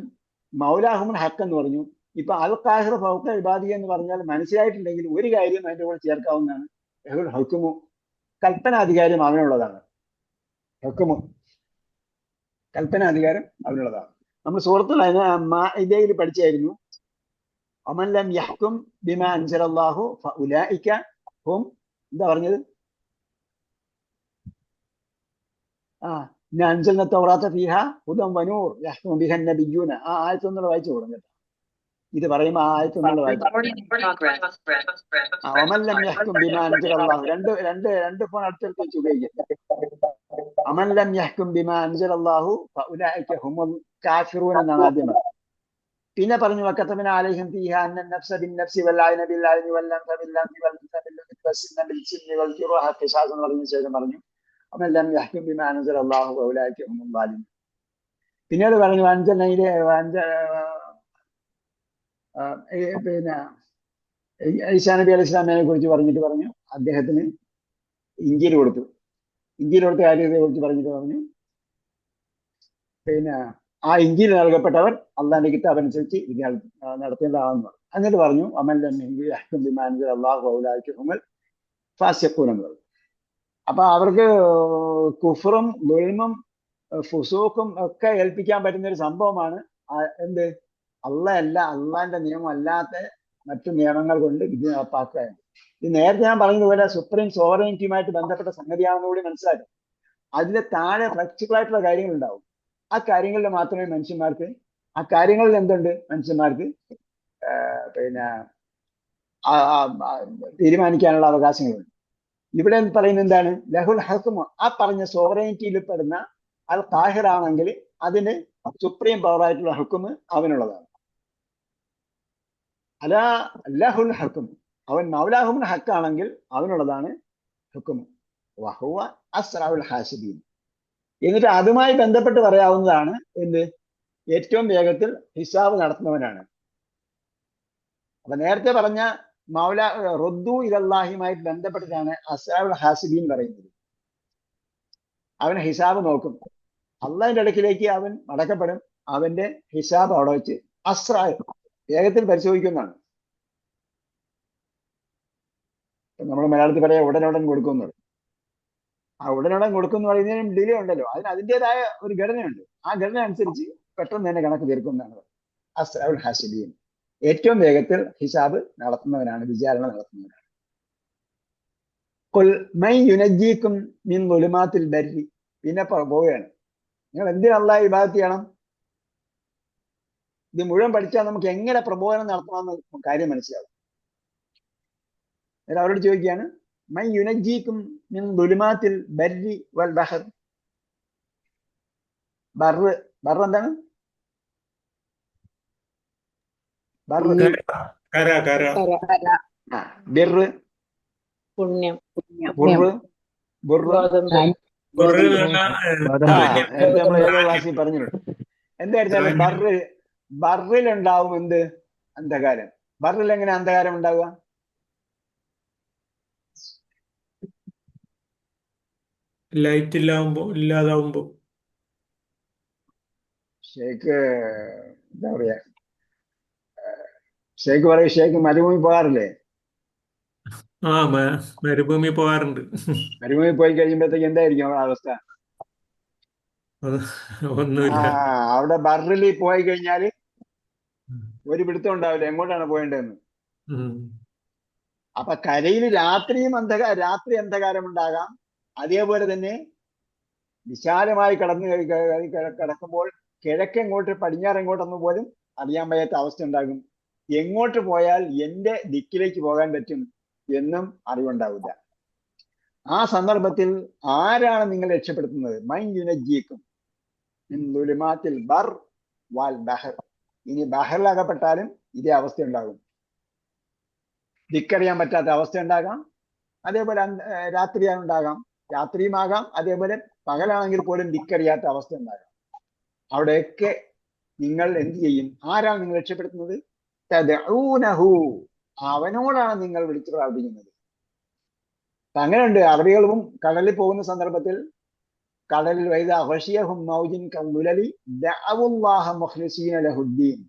മൗലാഹുമുൽ ഹക്ക് എന്ന് പറഞ്ഞു. ഇപ്പൊ അൽ ഖാഹിർ ഫൗക ഇബാദിഹി എന്ന് പറഞ്ഞാൽ മനസ്സിലായിട്ടുണ്ടെങ്കിൽ ഒരു കാര്യം അതിന്റെ കൂടെ ചേർക്കാവുന്നതാണ്. ഹുക്കുമു, കൽപ്പനാധികാരം അവനുള്ളതാണ്. ഹുക്കുമു, കൽപ്പനാധികാരം അവനുള്ളതാണ്. നമ്മൾ സൂറത്തുൽ മാഇദയിൽ പഠിച്ചായിരുന്നു, വമൻ ലം യഹ്കും ബിമാ അൻസലല്ലാഹു ഫഉലൈക ഹും, എന്താ പറഞ്ഞത്? അൻസൽന തൗറാത്ത ഫീഹാ ഹുദൻ വനൂർ യഹ്കുമു ബിഹാ നബിയ്യൂന. ആ ആയത്തൊന്നുള്ള വായിച്ചു കൊടുക്കും. ഇത് പറയുമ്പോൾ ആ ആയത്തൊന്നുള്ള വായിച്ചു. വമൻ ലം യഹ്കും ബിമാ അൻസലല്ലാഹു, രണ്ട് ഫോൺ അടുത്തെടുത്ത് വെച്ച് ഉപയോഗിക്കാം. വമൻ ലം യഹ്കും ബിമാ അൻസലല്ലാഹു ഫഉലൈക ഹുമുൽ കാഫിറൂൻ എന്നാണ് ആദ്യം. പിന്നെ പറഞ്ഞു വകതബന അലൈഹിം ഫീഹാ അന്ന നഫ്സ ബിന്നഫ്സി വൽ ഐന ബിൽ ഐനി വൽ ലംസ ബിൽ ലംസി വൽ സിന്ന ബിൽ സിന്നി വൽ ജുറഹ ഖിസാസ് എന്ന് പറഞ്ഞ ശേഷം പറഞ്ഞു വമൻ ലം യഹ്കും ബിമാ അൻസലല്ലാഹു ഫഉലൈക ഹുമുൽ ളാലിമൂൻ. പിന്നീട് പറഞ്ഞു പിന്നെ ഈസാ നബി അലൈഹി സ്വലാമിനെ കുറിച്ച് പറഞ്ഞിട്ട് പറഞ്ഞു അദ്ദേഹത്തിന് ഇഞ്ചീൽ കൊടുത്ത കാര്യത്തെ കുറിച്ച് പറഞ്ഞിട്ട് പറഞ്ഞു പിന്നെ ആ ഇഞ്ചീൽ നൽകപ്പെട്ടവർ അള്ളാഹിന്റെ കിതാബ് അനുസരിച്ച് ഇത് നടത്തേണ്ടതാണെന്ന് പറഞ്ഞു. എന്നിട്ട് പറഞ്ഞു അമൽ യഹ്കും ബിമാ അൻസലല്ലാഹു ഫഉലൈക ഹുമുൽ ഫാസിഖൂൻ എന്ന് പറഞ്ഞു. അപ്പൊ അവർക്ക് കുഫറും ദുൽമും ഫുസൂഖും ഒക്കെ ഏൽപ്പിക്കാൻ പറ്റുന്ന ഒരു സംഭവമാണ് എന്ത് അല്ല അള്ളാന്റെ നിയമം അല്ലാത്ത മറ്റു നിയമങ്ങൾ കൊണ്ട് വിധി നടപ്പാക്കുക. ഇത് നേരത്തെ ഞാൻ പറഞ്ഞതുപോലെ സുപ്രീം സോവറൈനിറ്റിയുമായിട്ട് ബന്ധപ്പെട്ട സംഗതിയാണെന്ന് കൂടി മനസ്സിലാക്കും. അതിലെ താഴെ പ്രാക്ടിക്കൽ ആയിട്ടുള്ള കാര്യങ്ങൾ ഉണ്ടാവും. ആ കാര്യങ്ങളിൽ മാത്രമേ മനുഷ്യന്മാർക്ക് ആ കാര്യങ്ങളിൽ എന്തുണ്ട് മനുഷ്യന്മാർക്ക് പിന്നെ തീരുമാനിക്കാനുള്ള അവകാശങ്ങളുണ്ട്. ഇവിടെ പറയുന്നത് എന്താണ്? ലഹുൽ ഹക്കും. ആ പറഞ്ഞ സോവറൈനിറ്റിയിൽ പെടുന്ന അൽ ഖാഹിർ ആണെങ്കിൽ അതിന് സുപ്രീം പവറായിട്ടുള്ള ഹുക്കും അവനുള്ളതാണ്. അല്ല ലഹുൽ ഹക്കും, അവൻ മൗലാഹുൽ ഹക്കാണെങ്കിൽ അവനുള്ളതാണ് ഹുക്കും. വഹുവ അസ്റഉൽ ഹാസിബീൻ. എന്നിട്ട് അതുമായി ബന്ധപ്പെട്ട് പറയാവുന്നതാണ് എന്ത്? ഏറ്റവും വേഗത്തിൽ ഹിസാബ് നടത്തുന്നവനാണ്. അപ്പൊ നേരത്തെ പറഞ്ഞ മൗല റുദ്ദു ഇലല്ലാഹിയുമായി ബന്ധപ്പെട്ടിട്ടാണ് അസ്റഉൽ ഹാസിബീൻ പറയുന്നത്. അവൻ ഹിസാബ് നോക്കും, അള്ളാഹിന്റെ അടുക്കിലേക്ക് അവൻ മടക്കപ്പെടും. അവന്റെ ഹിസാബ് അവിടെ വെച്ച് വേഗത്തിൽ പരിശോധിക്കുന്നതാണ്. നമ്മൾ മലയാളത്തിൽ പറയാം ഉടനുടൻ കൊടുക്കുന്നത്. ആ ഉടനുടൻ കൊടുക്കുന്ന പറയുന്നതിനും ഡിലേ ഉണ്ടല്ലോ, അതിന് അതിൻ്റെതായ ഒരു ഘടനയുണ്ട്. ആ ഘടന അനുസരിച്ച് പെട്ടെന്ന് തന്നെ കണക്ക് തീർക്കുന്നതാണ് അസ്റഉൽ ഹാസിബീൻ. ഏറ്റവും വേഗത്തിൽ ഹിസാബ് നടത്തുന്നവനാണ്, വിചാരണ നടത്തുന്നവനാണ്. ഖുൽ മൻ യുനജ്ജീകും മിൻ ദുലുമാത്തിൽ ബർരി. പിന്നെ പോവുകയാണ്, നിങ്ങൾ എന്തിനാ അല്ലാഹ് ഇബാദത്ത് ചെയ്യണം? ഇത് മുഴുവൻ പഠിച്ചാൽ നമുക്ക് എങ്ങനെ പ്രബോധനം നടത്തണമെന്ന് കാര്യം മനസ്സിലാവും. എന്നിട്ട് അവരോട് ചോദിക്കുകയാണ്, മൻ യുനജ്ജീകും മിൻ ദുലുമാത്തിൽ ബർരി വൽ ബഹർ. ബർ എന്താണ്? ബിർറ്, പുണ്യം, നമ്മൾ ഏതോ ക്ലാസ്സിൽ പറഞ്ഞിട്ടുണ്ട്. എന്തായിരുന്നാലും ബറിലുണ്ടാവും എന്ത്? അന്ധകാരം. ബറിൽ എങ്ങനെ അന്ധകാരം ഉണ്ടാവുക? ലൈറ്റ് ഇല്ലാതാവുമ്പോ ഷേഖ് എന്താ പറയാ, ഷേഖ് പറയും, ഷേഖ് മരുഭൂമി പോകാറില്ലേ? മരുഭൂമി പോകാറുണ്ട്. മരുഭൂമി പോയി കഴിയുമ്പോഴത്തേക്ക് എന്തായിരിക്കും അവിടെ അവസ്ഥ? ഒന്നുമില്ല. അവിടെ ബറിൽ പോയി കഴിഞ്ഞാല് ഒരു പിടുത്തം ഉണ്ടാവില്ല എങ്ങോട്ടാണ് പോയേണ്ടതെന്ന്. അപ്പൊ കരയിൽ രാത്രി അന്ധകാരം ഉണ്ടാകാം. അതേപോലെ തന്നെ വിശാലമായി കിടക്കുമ്പോൾ കിഴക്കെങ്ങോട്ട് പടിഞ്ഞാറെങ്ങോട്ടെന്ന് പോലും അറിയാൻ വയ്യാത്ത അവസ്ഥ ഉണ്ടാകും. എങ്ങോട്ട് പോയാൽ എന്റെ ദിക്കിലേക്ക് പോകാൻ പറ്റും എന്നും അറിവുണ്ടാവില്ല. ആ സന്ദർഭത്തിൽ ആരാണ് നിങ്ങൾ രക്ഷപ്പെടുത്തുന്നത്? മൻ യുനജ്ജീകും മിൻ ദുലുമാത്തിൽ ബർ വൽ ബഹർ. ഇനി ബഹറിലകപ്പെട്ടാലും ഇതേ അവസ്ഥ ഉണ്ടാകും. ദിക്കറിയാൻ പറ്റാത്ത അവസ്ഥ ഉണ്ടാകാം. അതേപോലെ രാത്രിയാകാം, രാത്രിയുമാകാം. അതേപോലെ പകലാണെങ്കിൽ പോലും ദിക്കറിയാത്ത അവസ്ഥ ഉണ്ടാകാം. അവിടെയൊക്കെ നിങ്ങൾ എന്ത് ചെയ്യും? ആരാണ് നിങ്ങൾ രക്ഷപ്പെടുത്തുന്നത്? തദ്ഊനഹു, അവനോടാണ് നിങ്ങൾ വിളിച്ചു പ്രാർത്ഥിക്കുന്നത്. അങ്ങനെയുണ്ട്. അറബികളും കടലിൽ പോകുന്ന സന്ദർഭത്തിൽ കടലിൽ വൈദ ഖശിയഹും മൗജിൻ കൽദുലലി ദഅവുല്ലാഹ മുഖ്ലിസീന ലഹുദ്ദീൻ.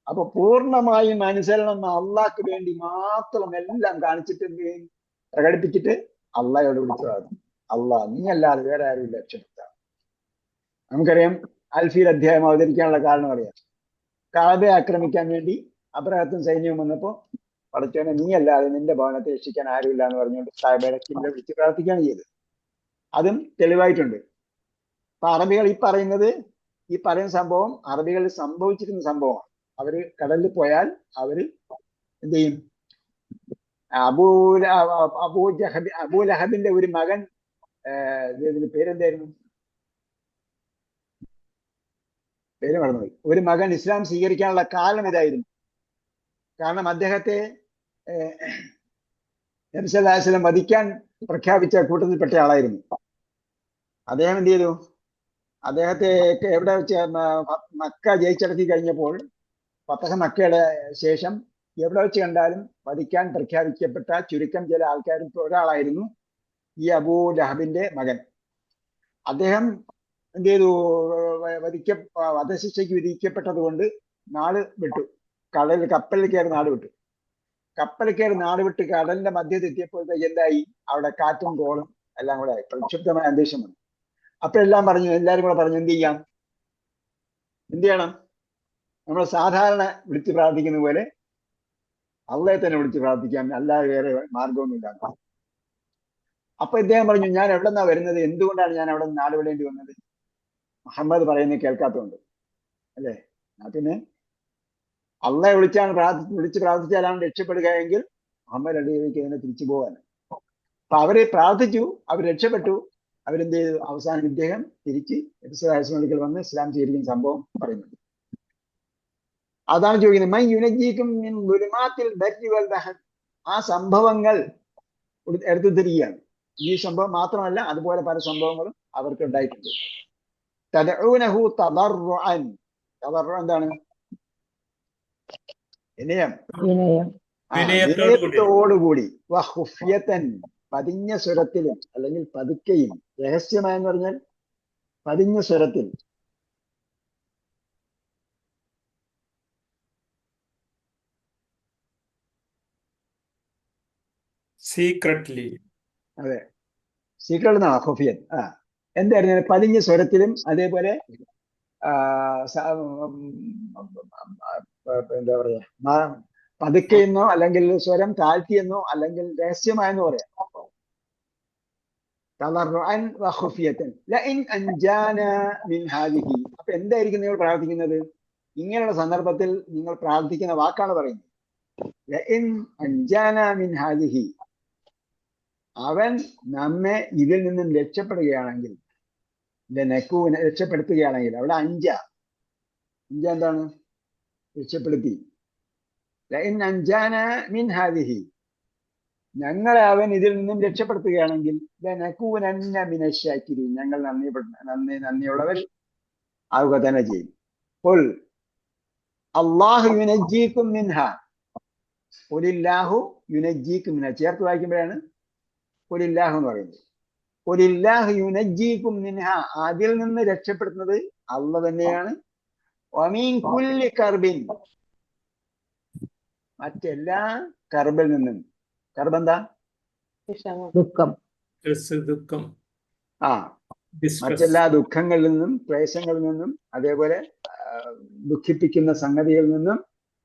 അപ്പൊ പൂർണ്ണമായും അനുസരണം അള്ളാഹ്ക്ക് വേണ്ടി മാത്രം എല്ലാം കാണിച്ചിട്ട് പ്രകടിപ്പിച്ചിട്ട് അള്ളാഹയോട് വിളിച്ചു പ്രാർത്ഥിക്കും. അള്ളാഹ്, നീ അല്ലാതെ വേറെ ആരും രക്ഷപ്പെടുത്താം. നമുക്കറിയാം അൽഫീൽ അധ്യായം അവതരിക്കാനുള്ള കാരണം അറിയാം. കഅബയെ ആക്രമിക്കാൻ വേണ്ടി അബ്രഹത്തും സൈന്യവും വന്നപ്പോ പടച്ചോനെ നീ അല്ലാതെ നിന്റെ ഭവനത്തെ രക്ഷിക്കാൻ ആരുമില്ല എന്ന് പറഞ്ഞുകൊണ്ട് കഅബയുടെ കിബില വിളിച്ച് പ്രാർത്ഥിക്കുകയാണ് ചെയ്തത്. അതും തെളിവായിട്ടുണ്ട്. അപ്പൊ അറബികൾ ഈ പറയുന്ന സംഭവം അറബികളിൽ സംഭവിച്ചിരുന്ന സംഭവമാണ്. അവര് കടലിൽ പോയാൽ അവര് എന്ത് ചെയ്യും? അബൂ ലഹബിന്റെ ഒരു മകൻ, പേരെന്തായിരുന്നു? പേര് മറന്നുപോയി. ഒരു മകൻ ഇസ്ലാം സ്വീകരിക്കാനുള്ള കാരണം ഇതായിരുന്നു. കാരണം അദ്ദേഹത്തെ നബി സല്ലല്ലാഹു അലൈഹി വസല്ലം വധിക്കാൻ പ്രഖ്യാപിച്ച കൂട്ടത്തിൽപ്പെട്ട ആളായിരുന്നു. അദ്ദേഹം എന്ത് ചെയ്തു? അദ്ദേഹത്തെ എവിടെ വെച്ച് മക്ക ജയിച്ചടക്കി കഴിഞ്ഞപ്പോൾ, ഫതഹ് മക്കയുടെ ശേഷം എവിടെ വെച്ച് കണ്ടാലും വധിക്കാൻ പ്രഖ്യാപിക്കപ്പെട്ട ചുരുക്കം ചില ആൾക്കാരിൽ ഒരാളായിരുന്നു ഈ അബൂ ലഹബിന്റെ മകൻ. അദ്ദേഹം എന്ത് ചെയ്തു? വധശിക്ഷയ്ക്ക് വിധിക്കപ്പെട്ടത് കൊണ്ട് നാട് വിട്ടു. കപ്പലിൽ കയറി നാട് വിട്ടു. കപ്പലിൽ കയറി നാട് വിട്ട് കടലിന്റെ മധ്യത്തിൽ എത്തിയപ്പോഴത്തേക്ക് എന്തായി? അവിടെ കാറ്റും കോളും എല്ലാം കൂടെ ആയി. പ്രക്ഷുബ്ധമായ അന്തരീക്ഷം വന്നു. അപ്പോഴെല്ലാം പറഞ്ഞു, എല്ലാവരും കൂടെ പറഞ്ഞു എന്ത് ചെയ്യണം? നമ്മൾ സാധാരണ വിളിച്ച് പ്രാർത്ഥിക്കുന്ന പോലെ അള്ളയെ തന്നെ വിളിച്ച് പ്രാർത്ഥിക്കാം, അല്ലാതെ വേറെ മാർഗമൊന്നുമില്ല. അപ്പൊ ഇദ്ദേഹം പറഞ്ഞു, ഞാൻ എവിടെ നിന്നാ വരുന്നത്, എന്തുകൊണ്ടാണ് ഞാൻ അവിടെ നിന്ന് നാട് വിടേണ്ടി വന്നത്? മുഹമ്മദ് പറയുന്നത് കേൾക്കാത്തതുകൊണ്ട് അല്ലേ? പിന്നെ അള്ളയെ വിളിച്ച് പ്രാർത്ഥിച്ചാലാണ് രക്ഷപ്പെടുക എങ്കിൽ മുഹമ്മദ് അടിയിലേക്ക് ഇതിനെ തിരിച്ചു പോകാൻ. അപ്പൊ അവര് പ്രാർത്ഥിച്ചു, അവർ രക്ഷപ്പെട്ടു. അവരെന്ത് ചെയ്തു? അവസാനം ഇദ്ദേഹം തിരിച്ച് എപ്പിസോഡ് വന്ന് ഇസ്ലാം സ്വീകരിക്കുന്ന സംഭവം പറയുന്നുണ്ട്. അതാണ് ചോദിക്കുന്നത്, മൻ യുനജ്ജീകും മിൻ ദുലുമാത്തിൽ ബർരി വൽ ബഹർ. ആ സംഭവങ്ങൾ എടുത്തു തിരികെയാണ്. ഈ സംഭവം മാത്രമല്ല, അതുപോലെ പല സംഭവങ്ങളും അവർക്ക് ഉണ്ടായിട്ടുണ്ട്. തദഊനഹു തദർറുഅൻ. തദർറു എന്താണ്? വിനയം. വിനയത്തോടുകൂടി വഖുഫിയതൻ, പതിഞ്ഞ സ്വരത്തിലും അല്ലെങ്കിൽ പതുക്കെയും. രഹസ്യമായെന്ന് പറഞ്ഞാൽ പതിഞ്ഞ സ്വരത്തിൽ. സീക്രട്ട്ലി. അതെ, സീക്രട്ട് എന്നാണ് ഖുഫിയൻ. എന്തായിരുന്നു? പതിഞ്ഞ സ്വരത്തിലും അതേപോലെ എന്താ പറയാ, പതുക്കെയെന്നോ അല്ലെങ്കിൽ സ്വരം താഴ്ത്തിയെന്നോ അല്ലെങ്കിൽ രഹസ്യമായെന്നോ പറയാം. തളർറുഅൻ വഖുഫിയതൻ ലഇൻ അൻജാനാ മിൻ ഹാദിഹി. അപ്പൊ എന്തായിരിക്കും നിങ്ങൾ പ്രാർത്ഥിക്കുന്നത്? ഇങ്ങനെയുള്ള സന്ദർഭത്തിൽ നിങ്ങൾ പ്രാർത്ഥിക്കുന്ന വാക്കാണ് പറയുന്നത്. ലഇൻ അൻജാനാ മിൻ ഹാദിഹി, അവൻ നമ്മെ ഇതിൽ നിന്നും രക്ഷപ്പെടുകയാണെങ്കിൽ, രക്ഷപ്പെടുത്തുകയാണെങ്കിൽ. അവിടെ അഞ്ച എന്താണ്? രക്ഷപ്പെടുത്തി. ലഇൻ അൻജാന മിൻ ഹാദിഹി, ഞങ്ങളെ അവൻ ഇതിൽ നിന്നും രക്ഷപ്പെടുത്തുകയാണെങ്കിൽ ലനകൂനന്ന മിനശ്ശാകിരീൻ, ഞങ്ങൾ നന്ദിയുള്ളവർ ആവുക തന്നെ ചെയ്യും. ഖുൽ അല്ലാഹു യുനജ്ജീകും മിൻഹാ. ഖുലില്ലാഹു യുനജ്ജീകും മിൻഹാ ചേർത്ത് വായിക്കുമ്പോഴാണ് ഖുലില്ലാഹു എന്ന് പറയുന്നത്. ഖുലില്ലാഹു യുനജ്ജീകും മിൻഹാ, അതിൽ നിന്ന് രക്ഷപ്പെടുത്തുന്നത് അള്ളാഹു തന്നെയാണ്. വമിൻ കുല്ലി കർബിൻ, മറ്റെല്ലാ കർബിൽ നിന്നും. കർബ് എന്താ? ദുഃഖം. മറ്റെല്ലാ ദുഃഖങ്ങളിൽ നിന്നും ക്ലേശങ്ങളിൽ നിന്നും അതേപോലെ ദുഃഖിപ്പിക്കുന്ന സംഗതികളിൽ നിന്നും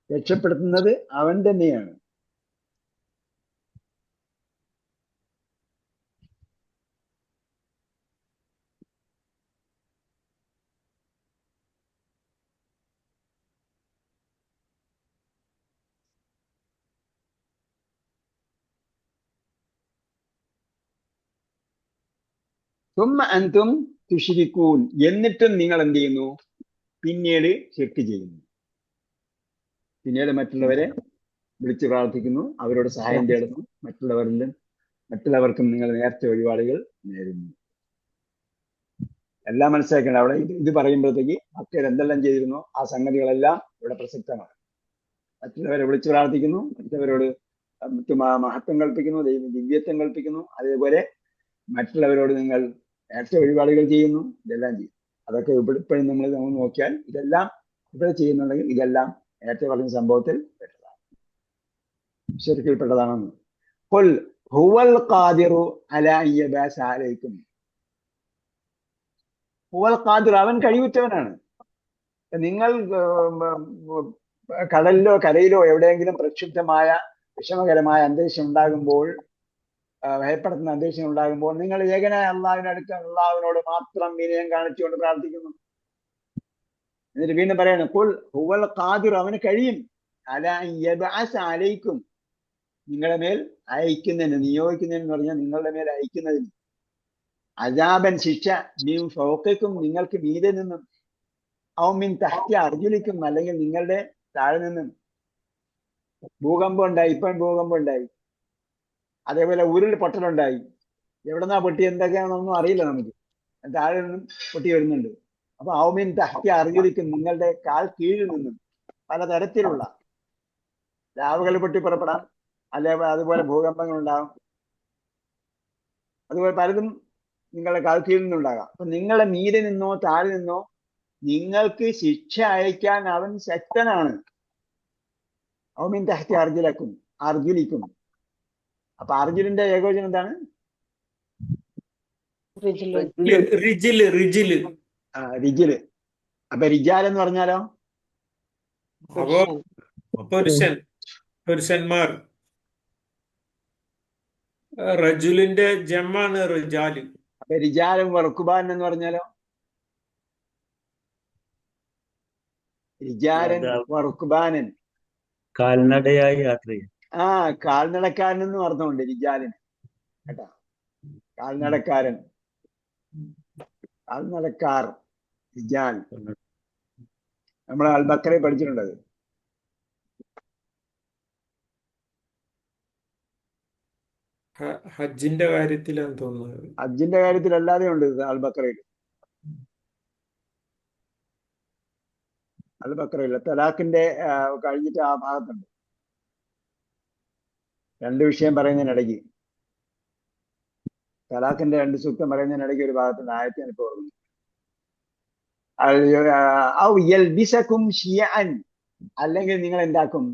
രക്ഷപ്പെടുത്തുന്നത് അവൻ തന്നെയാണ്. സുമ്മ അൻതും തുശ്രികൂൻ, എന്നിട്ടും നിങ്ങൾ എന്ത് ചെയ്യുന്നു? പിന്നീട് ശിർക്ക് ചെയ്യുന്നു. പിന്നീട് മറ്റുള്ളവരെ വിളിച്ച് പ്രാർത്ഥിക്കുന്നു, അവരോട് സഹായം തേടുന്നു, മറ്റുള്ളവർക്കും നിങ്ങൾ നേർച്ച വഴിപാടുകൾ നേരുന്നു. എല്ലാം മനസ്സിലാക്കണം. അവിടെ ഇത് പറയുമ്പോഴത്തേക്ക് മറ്റേത് എന്തെല്ലാം ചെയ്തിരുന്നോ ആ സംഗതികളെല്ലാം ഇവിടെ പ്രസക്തമാണ്. മറ്റുള്ളവരെ വിളിച്ച് പ്രാർത്ഥിക്കുന്നു, മറ്റുള്ളവരോട് മഹത്വം കൽപ്പിക്കുന്നു, ദിവ്യത്വം കൽപ്പിക്കുന്നു, അതേപോലെ മറ്റുള്ളവരോട് നിങ്ങൾ നേർച്ച വഴിപാടുകൾ ചെയ്യുന്നു. ഇതെല്ലാം ചെയ്യും. അതൊക്കെ ഇപ്പോഴും നമ്മൾ നോക്കിയാൽ ഇതെല്ലാം ഇവിടെ ചെയ്യുന്നുണ്ടെങ്കിൽ ഇതെല്ലാം നേരത്തെ പറഞ്ഞ സംഭവത്തിൽ പെട്ടതാണ്, ശിർക്കിൽപ്പെട്ടതാണെന്ന്. ഖുൽ ഹുവൽ ഖാദിറു അലാ യബഅസ അലൈക്കും. ഹുവൽ ഖാദിർ, അവൻ കഴിവുറ്റവനാണ്. നിങ്ങൾ കടലിലോ കരയിലോ എവിടെയെങ്കിലും പ്രക്ഷുബ്ധമായ വിഷമകരമായ അന്തരീക്ഷം ഉണ്ടാകുമ്പോൾ, ഭയപ്പെടുത്തുന്ന അന്തരീക്ഷം ഉണ്ടാകുമ്പോൾ നിങ്ങൾ ഏകനായ അള്ളാഹുവിനടുത്ത് അള്ളാഹുവിനോട് മാത്രം വിനയം കാണിച്ചുകൊണ്ട് പ്രാർത്ഥിക്കുന്നു. എന്നിട്ട് വീണ്ടും പറയാണ് ഖുൽ ഹുവൽ ഖാദിർ, അവന് കഴിയും അലാ യബഅസ അലൈക്കും, നിങ്ങളുടെ മേൽ അയക്കുന്നതിന്, നിയോഗിക്കുന്നതിന് പറഞ്ഞാൽ നിങ്ങളുടെ മേൽ അയക്കുന്നതിന്, അജാബൻ ശിക്ഷ, മിൻ ഫൗഖിക്കും നിങ്ങൾക്ക് മീതെ നിന്നും, ഔ മിൻ തഹ്തി അർജുലിക്കും അല്ലെങ്കിൽ നിങ്ങളുടെ താഴെ നിന്നും. ഭൂകമ്പം ഉണ്ടായി, ഇപ്പം ഭൂകമ്പം ഉണ്ടായി, അതേപോലെ ഉരുൾ പൊട്ടലുണ്ടായി. എവിടെന്നാ പൊട്ടി എന്തൊക്കെയാണെന്നൊന്നും അറിയില്ല നമുക്ക്, താഴെ നിന്നും പൊട്ടി വരുന്നുണ്ട്. അപ്പൊ ഔ മിൻ തഹ്തി അർജുലിക്കും നിങ്ങളുടെ കാൽ കീഴിൽ നിന്നും പലതരത്തിലുള്ള ലാവുകൾ പൊട്ടി പുറപ്പെടാം, അതുപോലെ ഭൂകമ്പങ്ങൾ ഉണ്ടാകും, അതുപോലെ പലതും നിങ്ങളുടെ കാൽ കീഴിൽ നിന്നുണ്ടാകാം. അപ്പൊ നിങ്ങളുടെ മീതെ നിന്നോ താഴെ നിന്നോ നിങ്ങൾക്ക് ശിക്ഷ അയക്കാൻ അവൻ ശക്തനാണ്. ഔ മിൻ തഹ്തി അർജുലിക്കും. അപ്പൊ അർജുലിന്റെ ഏകോചനം എന്താണ്? റിജില് റിജില് റിജില്. റിജില്. അപ്പൊ റിജാൽ എന്ന് പറഞ്ഞാലോ? അപ്പോ പുരുഷൻ. പുരുഷന്മാർ. റജുലിന്റെ ജമാണ് റിജാല്. അപ്പൊ റിജാലും വറുക്കുബാൻ എന്ന് പറഞ്ഞാലോ? റിജാലൻ വറുക്കുബാനൻ. കാൽനടയായി യാത്ര ചെയ്യും. കാൽനടക്കാരൻ എന്ന് പറഞ്ഞുകൊണ്ട് റിജാലിന് കേട്ടാ. കാൽനടക്കാരൻ, കാൽനടക്കാർ, റിജാൽ. നമ്മൾ അൽ ബക്കറയിൽ പഠിച്ചിട്ടുണ്ട് അത്. ഹജ്ജിന്റെ കാര്യത്തിലാണ് തോന്നുന്നത്. ഹജ്ജിന്റെ കാര്യത്തിൽ അല്ലാതെ ഉണ്ട് ഇത് അൽ ബക്കറയിൽ. അൽ ബക്കറയിൽ തലാഖിന്റെ കഴിഞ്ഞിട്ട് ആ ഭാഗത്തുണ്ട്. രണ്ട് വിഷയം പറയുന്നതിനിടയ്ക്ക്, തലാഖിന്റെ രണ്ട് സൂക്തം പറയുന്നതിനിടയ്ക്ക് ഒരു ഭാഗത്തുണ്ട്. ആയത്തെ എനിക്ക് ഓർമ്മ. അല്ലെങ്കിൽ നിങ്ങൾ എന്താക്കും?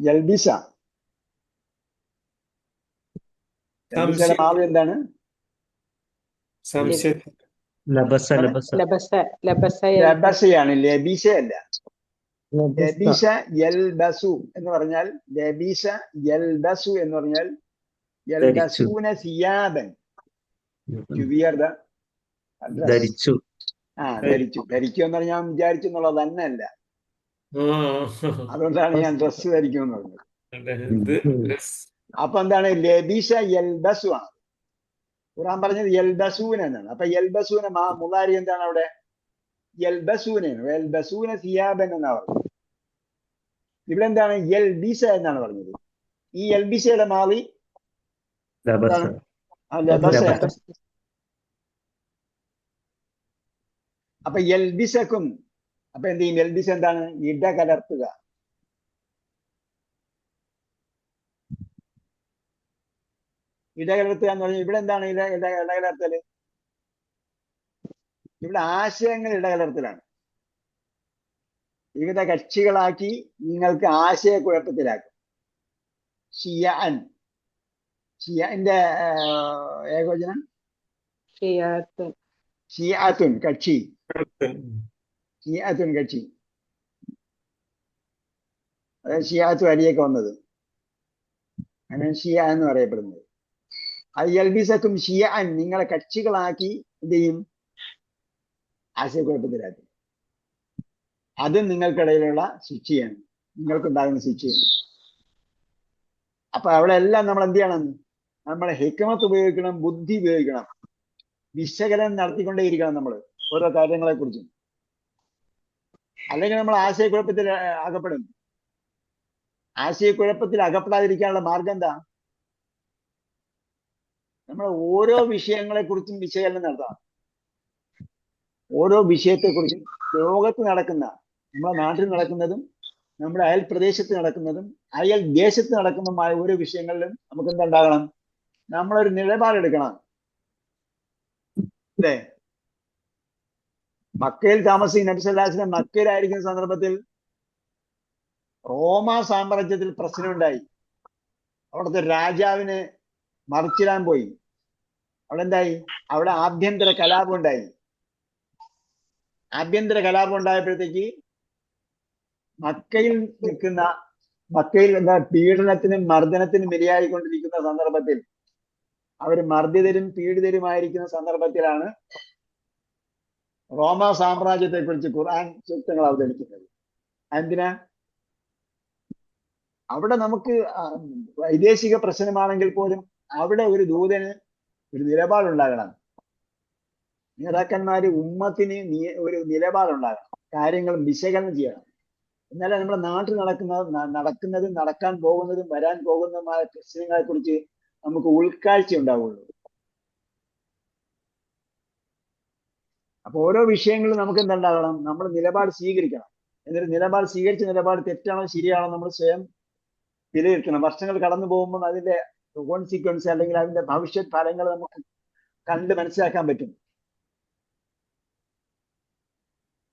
യൽബിസ. യൽബിസയുടെ മാവ് എന്താണ്? ലബസയാണ്, ലബീസയല്ല. ലബീസ യൽബസു എന്ന് പറഞ്ഞാൽ, ലബീസ യൽബസു എന്ന് പറഞ്ഞാൽ യൽബസൂന സിയാബൻ, to wear the dress. ധരിച്ചു. ധരിച്ചു. ധരിക്കും എന്ന് പറഞ്ഞാൽ ഞാൻ വിചാരിച്ചു എന്നുള്ളത് തന്നെ അല്ല. അതുകൊണ്ടാണ് ഞാൻ ഡ്രസ് ധരിക്കും എന്ന് പറഞ്ഞത്. അപ്പൊ എന്താണ്? ലബീസ യൽബസു ആണ്. ഖുർആൻ പറഞ്ഞത് യൽബസൂന എന്നാണ്. അപ്പൊ യൽബസൂന മുളാരി എന്താണ് അവിടെ? യൽബസൂനയാണ്. യൽബസൂന സിയാബൻ എന്നാണ് പറഞ്ഞത്. ഇവിടെ എന്താണ്? യൽബിസ എന്നാണ് പറഞ്ഞത്. ഈ യൽബിസയുടെ മാറി ലബസ. അപ്പൊ യൽബിസക്കും, അപ്പൊ എന്ത് ചെയ്യും? യൽബിസ എന്താണ്? ഇട കലർത്തുക. ഇടകലർത്തുക എന്ന് പറഞ്ഞാൽ ഇവിടെ എന്താണ് ഇടകലർത്തല്? ഇവിടെ ആശയങ്ങൾ ഇടകലർത്തലാണ്. വിവിധ കക്ഷികളാക്കി നിങ്ങൾക്ക് ആശയക്കുഴപ്പത്തിലാക്കും. ഷിയഅൻ. ഷിയന്റെ ഏകവചനം ഷിയാത്തുൻ, കക്ഷി. ഷിയാത്തുൻ, കക്ഷി. അതായത് ഷിയാത്തു അലിയൊക്കെ വന്നത് അങ്ങനെ ഷിയ എന്ന് പറയപ്പെടുന്നത്. യൽബിസക്കും ഷിയഅൻ, നിങ്ങളെ കക്ഷികളാക്കി എന്ത് ചെയ്യും? ആശയക്കുഴപ്പത്തിലാക്കി. അത് നിങ്ങൾക്കിടയിലുള്ള ശിക്ഷയാണ്, നിങ്ങൾക്കുണ്ടാകുന്ന ശിക്ഷയാണ്. അപ്പൊ അവിടെ എല്ലാം നമ്മൾ എന്ത് ചെയ്യണം? നമ്മളെ ഹിക്മത്ത് ഉപയോഗിക്കണം, ബുദ്ധി ഉപയോഗിക്കണം, വിശകലനം നടത്തിക്കൊണ്ടേയിരിക്കണം നമ്മൾ ഓരോ കാര്യങ്ങളെ കുറിച്ചും. അല്ലെങ്കിൽ നമ്മൾ ആശയക്കുഴപ്പത്തിൽ അകപ്പെടും. ആശയക്കുഴപ്പത്തിൽ അകപ്പെടാതിരിക്കാനുള്ള മാർഗം എന്താ? നമ്മൾ ഓരോ വിഷയങ്ങളെ കുറിച്ചും വിശകലനം നടത്തണം. ഓരോ വിഷയത്തെക്കുറിച്ചും ലോകത്ത് നടക്കുന്ന, നമ്മുടെ നാട്ടിൽ നടക്കുന്നതും നമ്മുടെ അയൽ പ്രദേശത്ത് നടക്കുന്നതും അയൽ ദേശത്ത് നടക്കുന്നതുമായ ഓരോ വിഷയങ്ങളിലും നമുക്ക് എന്തുണ്ടാകണം? നമ്മളൊരു നിലപാടെടുക്കണം. അല്ലേ? മക്കയിൽ താമസിക്കുന്ന നബി സല്ലല്ലാഹു അലൈഹി വസല്ലം മക്കയിലായിരിക്കുന്ന സന്ദർഭത്തിൽ റോമ സാമ്രാജ്യത്തിൽ പ്രശ്നമുണ്ടായി. അവിടുത്തെ രാജാവിന് മറിച്ചിടാൻ പോയി. അവിടെ എന്തായി? അവിടെ ആഭ്യന്തര കലാപം ഉണ്ടായി. ആഭ്യന്തര കലാപം ഉണ്ടായപ്പോഴത്തേക്ക് മക്കയിൽ എന്താ പീഡനത്തിനും മർദ്ദനത്തിനും ഇരയായിക്കൊണ്ടിരിക്കുന്ന സന്ദർഭത്തിൽ, അവർ മർദ്ദിതരും പീഡിതരുമായിരിക്കുന്ന സന്ദർഭത്തിലാണ് റോമ സാമ്രാജ്യത്തെ കുറിച്ച് ഖുർആൻ സൂക്തങ്ങൾ അവതരിക്കുന്നത്. എന്തിനാ? അവിടെ നമുക്ക് വൈദേശിക പ്രശ്നമാണെങ്കിൽ പോലും അവിടെ ഒരു ദൂതന് ഒരു നിലപാടുണ്ടാകണം. നേതാക്കന്മാര് ഉമ്മത്തിന് ഒരു നിലപാടുണ്ടാകണം. കാര്യങ്ങൾ വിശകലനം ചെയ്യണം. എന്നാലേ നമ്മുടെ നാട്ടിൽ നടക്കുന്നതും നടക്കാൻ പോകുന്നതും വരാൻ പോകുന്നതുമായ പ്രശ്നങ്ങളെ കുറിച്ച് നമുക്ക് ഉൾക്കാഴ്ച ഉണ്ടാവുള്ളൂ. അപ്പൊ ഓരോ വിഷയങ്ങളും നമുക്ക് എന്തുണ്ടാകണം? നമ്മൾ നിലപാട് സ്വീകരിക്കണം. എന്നിട്ട് നിലപാട് സ്വീകരിച്ച നിലപാട് തെറ്റാണോ ശരിയാണോ നമ്മൾ സ്വയം വിലയിരുത്തണം. വർഷങ്ങൾ കടന്നു പോകുമ്പോൾ അതിന്റെ കോൺസിക്വൻസ് അല്ലെങ്കിൽ അതിന്റെ ഭവിഷ്യത് ഫലങ്ങൾ നമുക്ക് കണ്ട് മനസ്സിലാക്കാൻ പറ്റും.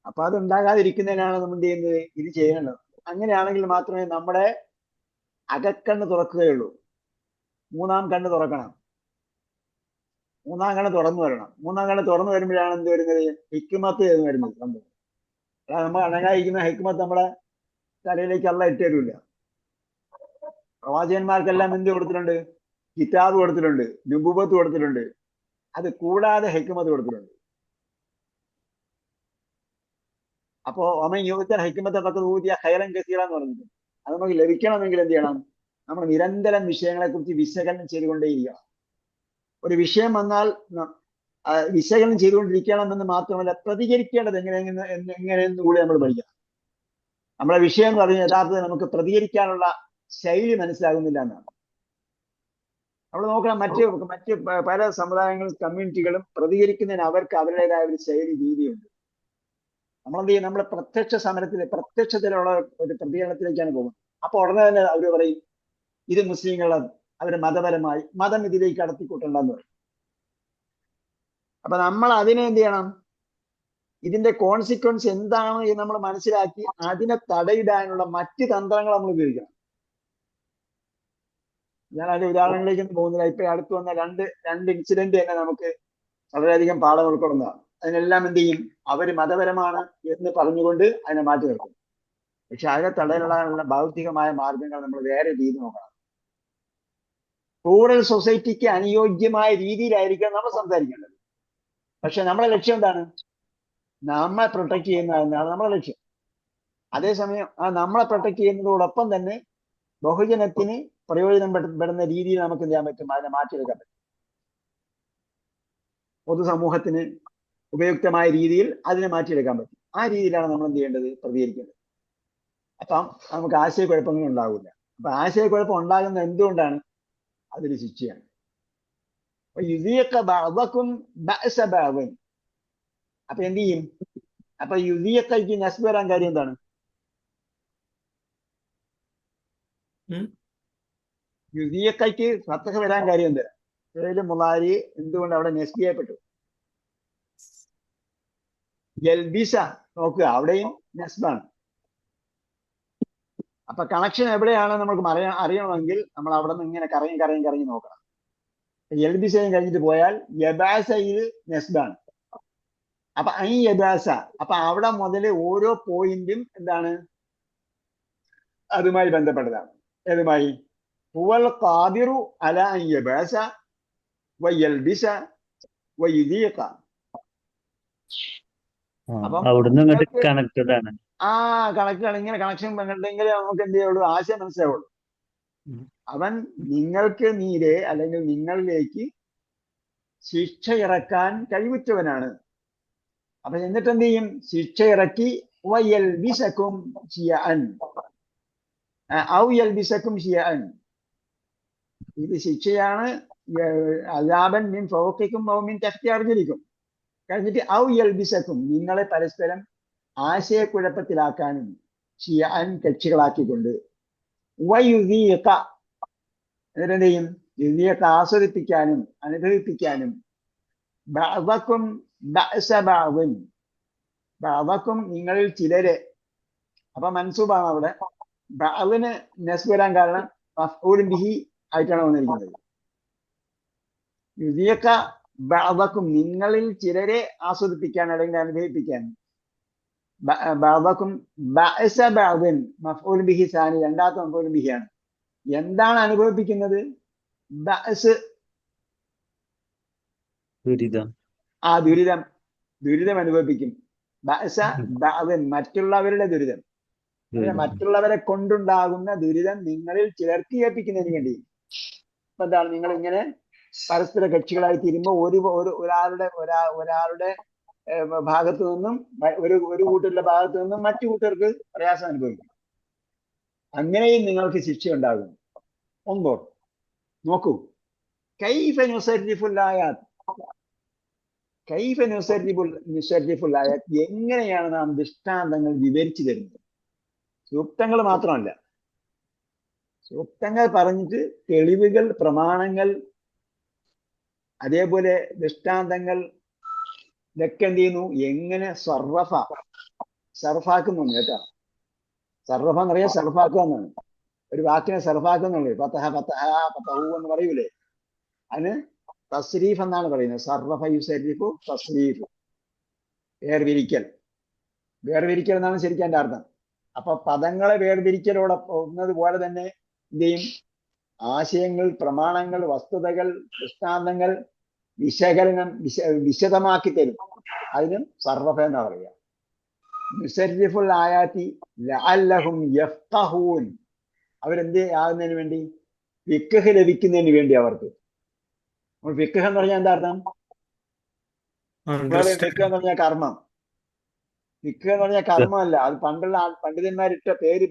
അപ്പൊ അതുണ്ടാകാതിരിക്കുന്നതിനാണ് നമ്മൾ എന്ത് ചെയ്യുന്നത്? ഇത് ചെയ്യേണ്ടത്. അങ്ങനെയാണെങ്കിൽ മാത്രമേ നമ്മുടെ അകക്കണ്ണ് തുറക്കുകയുള്ളൂ. മൂന്നാം കണ്ണ് തുറക്കണം. മൂന്നാം കണ്ണ് തുറന്നു വരണം. മൂന്നാം കണ്ണ് തുറന്നു വരുമ്പോഴാണ് എന്ത് വരുന്നത്? ഹിക്മത്ത് എന്ന് വരുന്നത് സംഭവം. അതായത് നമ്മൾ അണങ്ങാതിരിക്കുന്ന ഹിക്മത്ത് നമ്മളെ തലയിലേക്ക് അല്ല ഇട്ട് തരില്ല. പ്രവാചകന്മാർക്കെല്ലാം എന്ത് കൊടുത്തിട്ടുണ്ട്? കിതാബ് കൊടുത്തിട്ടുണ്ട്, നുബുവത്ത് കൊടുത്തിട്ടുണ്ട്. അത് കൂടാതെ ഹിക്മത്ത് കൊടുത്തിട്ടുണ്ട്. അപ്പോ ഒമൻ യുവത്തൽ ഹിക്മത്തെ പക്കത്ത് ഊതിയ ഹൈറൻ കസീറ എന്ന് പറഞ്ഞിട്ടുണ്ട്. അത് നമുക്ക് ലഭിക്കണമെങ്കിൽ എന്ത് ചെയ്യണം? നമ്മൾ നിരന്തരം വിഷയങ്ങളെ കുറിച്ച് വിശകലനം ചെയ്തുകൊണ്ടേയിരിക്കണം. ഒരു വിഷയം വന്നാൽ വിശകലനം ചെയ്തുകൊണ്ടിരിക്കണമെന്ന് മാത്രമല്ല, പ്രതികരിക്കേണ്ടത് എങ്ങനെയെന്ന് കൂടി നമ്മൾ പഠിക്കണം. നമ്മളെ വിഷയം എന്ന് പറഞ്ഞാൽ യഥാർത്ഥത്തിൽ നമുക്ക് പ്രതികരിക്കാനുള്ള ശൈലി മനസ്സിലാകുന്നില്ല എന്നാണ്. നമ്മൾ നോക്കണം, മറ്റ് പല സമുദായങ്ങളും കമ്മ്യൂണിറ്റികളും പ്രതികരിക്കുന്നതിന് അവർക്ക് അവരുടേതായ ഒരു ശൈലി രീതിയുണ്ട്. നമ്മളെന്ത് ചെയ്യും? നമ്മളെ പ്രത്യക്ഷത്തിലുള്ള ഒരു പ്രതികരണത്തിലേക്കാണ് പോകുന്നത്. അപ്പൊ ഉടനെ തന്നെ അവർ പറയും ഇത് മുസ്ലിങ്ങളെ അവര് മതപരമായി മതം ഇതിലേക്ക് കടത്തിക്കൂട്ടണ്ടെന്ന് പറയും. അപ്പൊ നമ്മൾ അതിനെ എന്ത് ചെയ്യണം? ഇതിന്റെ കോൺസിക്വൻസ് എന്താണ് എന്ന് നമ്മൾ മനസ്സിലാക്കി അതിനെ തടയിടാനുള്ള മറ്റ് തന്ത്രങ്ങൾ നമ്മൾ ഉപയോഗിക്കണം. ഞാൻ അതിന്റെ ഉദാഹരണങ്ങളിലേക്കൊന്നും പോകുന്നില്ല. ഇപ്പൊ അടുത്ത് വന്ന രണ്ട് ഇൻസിഡന്റ് തന്നെ നമുക്ക് വളരെയധികം പാഠം ഉൾക്കൊള്ളുന്നതാണ്. അതിനെല്ലാം എന്ത് ചെയ്യും? അവര് മതപരമാണ് എന്ന് പറഞ്ഞുകൊണ്ട് അതിനെ മാറ്റി നിർത്തും. പക്ഷെ അതിനെ തടയാനുള്ള ഭൗതികമായ മാർഗങ്ങൾ നമ്മൾ വേറെ രീതി നോക്കണം. റൂറൽ സൊസൈറ്റിക്ക് അനുയോജ്യമായ രീതിയിലായിരിക്കാം നമ്മൾ സംസാരിക്കേണ്ടത്. പക്ഷെ നമ്മുടെ ലക്ഷ്യം എന്താണ്? നമ്മളെ പ്രൊട്ടക്ട് ചെയ്യുന്ന എന്നാണ് നമ്മുടെ ലക്ഷ്യം. അതേസമയം നമ്മളെ പ്രൊട്ടക്ട് ചെയ്യുന്നതോടൊപ്പം തന്നെ ബഹുജനത്തിന് പ്രയോജനപ്പെടുന്ന രീതിയിൽ നമുക്ക് എന്ത് ചെയ്യാൻ പറ്റും? അതിനെ മാറ്റിയെടുക്കാൻ പറ്റും. പൊതുസമൂഹത്തിന് ഉപയുക്തമായ രീതിയിൽ അതിനെ മാറ്റിയെടുക്കാൻ പറ്റും. ആ രീതിയിലാണ് നമ്മൾ എന്ത് ചെയ്യേണ്ടത്? പ്രതികരിക്കേണ്ടത്. അപ്പം നമുക്ക് ആശയക്കുഴപ്പങ്ങൾ ഉണ്ടാവില്ല. അപ്പൊ ആശയക്കുഴപ്പം ഉണ്ടാകുന്ന എന്തുകൊണ്ടാണ്? അതൊരു ശിക്ഷയാണ്. അപ്പൊ എന്ത് ചെയ്യും? അപ്പൊ യുദിയക്കൈക്ക് നസ്ബ് വരാൻ കാര്യം എന്താണ്? യുദിയക്കൈക്ക് ഫത്തഹ വരാൻ കാര്യം എന്താണ്? മുലാരി എന്തുകൊണ്ട് അവിടെ നസ്ബ് ചെയ്യപ്പെട്ടു? യൽബിസ നോക്കുക, അവിടെയും നസ്ബാണ്. അപ്പൊ കണക്ഷൻ എവിടെയാണ് നമുക്ക് അറിയണമെങ്കിൽ നമ്മൾ അവിടെ നിന്ന് ഇങ്ങനെ കറങ്ങി നോക്കണം. യൽബിസയും കഴിഞ്ഞിട്ട് പോയാൽ യബാസ ഇത് നസ്ബാണ്. അപ്പൊ ഈ യബാസ, അപ്പൊ അവിടെ മുതൽ ഓരോ പോയിന്റും എന്താണ്? അതുമായി ബന്ധപ്പെട്ടതാണ്. ഏതുമായി? ഹുവൽ ഖാദിറു അലാ അൻ യബാസ വയൽബിസ വയുദീഖ. അപ്പം അവിടുന്ന് ഇങ്ങോട്ട് കണക്റ്റഡ് ആണ്. കണക്റ്റാണ്. ഇങ്ങനെ കണക്ഷൻ ഉണ്ടെങ്കിൽ നമുക്ക് എന്ത് ചെയ്യുള്ളൂ? ആശയം മനസ്സിലാവുള്ളൂ. അവൻ നിങ്ങൾക്ക് നീരെ അല്ലെങ്കിൽ നിങ്ങളിലേക്ക് ശിക്ഷ ഇറക്കാൻ കഴിവുറ്റവനാണ്. അപ്പൊ എന്നിട്ട് എന്ത് ചെയ്യും? ശിക്ഷ ഇറക്കി വയൽബിസക്കും ശിയഅൻ ഔ യൽബിസക്കും ശിയഅൻ. ഇത് ശിക്ഷയാണ്. അദാബൻ മിൻ ഫൗഖിക്കും ഔ മിൻ തഹ്തി അർജുലിക്കും. കഴിഞ്ഞിട്ട് ഔ യൽബിസക്കും, നിങ്ങളെ പരസ്പരം ആശയക്കുഴപ്പത്തിലാക്കാനും ശിയഅൻ കക്ഷികളാക്കിക്കൊണ്ട് വയുദീഖ, എന്നിട്ട് എന്ത് ചെയ്യും? യുദീഖ ആസ്വദിപ്പിക്കാനും അനുഭവിപ്പിക്കാനും ബഅദക്കും ബഅസ ബഅദിൻ, ബഅദക്കും നിങ്ങളിൽ ചിലരെ. അപ്പൊ മൻസൂബാണ് അവിടെ. ബഅദിന് നസ്ബ് വരാൻ കാരണം മഫ്ഊലുൻ ബിഹി ആയിട്ടാണ് വന്നിരിക്കുന്നത്. യുദീഖ ബഅദക്കും നിങ്ങളിൽ ചിലരെ ആസ്വദിപ്പിക്കാൻ അല്ലെങ്കിൽ അനുഭവിപ്പിക്കാൻ. ബഅദക്കും ബഅസ ബഅദിൻ മഫ്ഊലുൻ ബിഹി സാനി, രണ്ടാമത്തെ മഫ്ഊലുൻ ബിഹിയാണ്. എന്താണ് അനുഭവിപ്പിക്കുന്നത്? ബഅസ്, ദുരിതം. ദുരിതം അനുഭവിപ്പിക്കും. ബഅസ ബഅദിൻ മറ്റുള്ളവരുടെ ദുരിതം, മറ്റുള്ളവരെ കൊണ്ടുണ്ടാകുന്ന ദുരിതം നിങ്ങളിൽ ചിലർക്ക് ഏൽപ്പിക്കുന്നതിന് വേണ്ടി. ഇപ്പൊ എന്താണ്? നിങ്ങൾ ഇങ്ങനെ പരസ്പര കക്ഷികളായി തീരുമ്പോൾ ഒരാളുടെ ഭാഗത്തു നിന്നും ഒരു കൂട്ടരുടെ ഭാഗത്തു നിന്നും മറ്റു കൂട്ടർക്ക് പ്രയാസം അനുഭവിക്കും. അങ്ങനെയും നിങ്ങൾക്ക് ശിക്ഷ ഉണ്ടാകും. നോക്കൂ, കൈഫ നുസർരിഫുൽ ആയാത്ത്, കൈഫ നുസർരിഫുൽ ആയാത്ത്, എങ്ങനെയാണ് നാം ദൃഷ്ടാന്തങ്ങൾ വിവരിച്ചു തരുന്നത്? സൂക്തങ്ങൾ മാത്രമല്ല, സൂക്തങ്ങൾ പറഞ്ഞിട്ട് തെളിവുകൾ, പ്രമാണങ്ങൾ, അതേപോലെ ദൃഷ്ടാന്തങ്ങൾ ഇതൊക്കെ എന്ത് ചെയ്യുന്നു? എങ്ങനെ സർഫാക്കുന്നു കേട്ടോ. സർഫ എന്നറിയാം, സർഫാക്കുക എന്നാണ്. ഒരു വാക്കിനെ സർഫാക്കുന്നുള്ളൂ. ഫതഹ ഫതഹ ഫതഹു എന്ന് പറയൂലേ, അതിന് തസ്രീഫ് എന്നാണ് പറയുന്നത്. സർറഫ യുസരിഫു തസ്രീഫ്, വേർതിരിക്കൽ. വേർതിരിക്കൽ എന്നാണ് ശരിക്കും എൻ്റെ അർത്ഥം. അപ്പൊ പദങ്ങളെ വേർതിരിക്കലോടൊപ്പം പോലെ തന്നെ എന്ത് ചെയ്യും? ആശയങ്ങൾ, പ്രമാണങ്ങൾ, വസ്തുതകൾ, ദൃഷ്ടാന്തങ്ങൾ വിശകലനം വിശദമാക്കി തരും. അതിനും സർറഫ എന്നാ പറയുക. മുസരിഫുൽ ആയാത്തി ലഅല്ലഹും യഫ്ഖഹൂൻ, അവരെന്ത് ആകുന്നതിന് വേണ്ടി? ഫിഖ്ഹ് ലഭിക്കുന്നതിന് വേണ്ടി അവർക്ക്. ഫിഖ്ഹ് എന്ന് പറഞ്ഞാൽ എന്താ അർത്ഥം? ഫിഖ്ഹ് എന്ന് പറഞ്ഞാൽ കർമ്മം. ഫിഖ്ഹ് എന്ന് പറഞ്ഞാൽ കർമ്മമല്ല, അത് പണ്ടുള്ള പണ്ഡിതന്മാരിട്ട പേര്,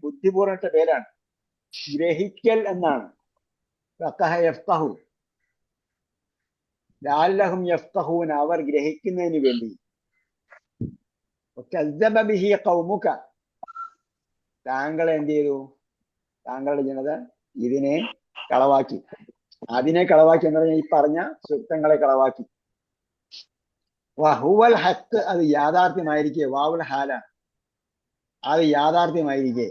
ബുദ്ധിപൂർവ്വം ഇട്ട പേരാണ്. ഗ്രഹിക്കൽ എന്നാണ്. ഫഖഹ യഫ്ഖഹു, ലഅല്ലഹും യഫ്ഖഹൂൻ, അവർ ഗ്രഹിക്കുന്നതിന് വേണ്ടി. വകസ്സബ ബിഹി ഖൗമുക, താങ്കളെ എന്ത് ചെയ്തു? താങ്കളുടെ ജനത ഇതിനെ കളവാക്കി. അതിനെ കളവാക്കി എന്ന് പറഞ്ഞാൽ ഈ പറഞ്ഞ സൂക്തങ്ങളെ കളവാക്കി. വഹുവൽ ഹഖ്, അത് യാഥാർത്ഥ്യമായിരിക്കെ. വാവുൽ ഹാലാണ്, അത് യാഥാർത്ഥ്യമായിരിക്കെ.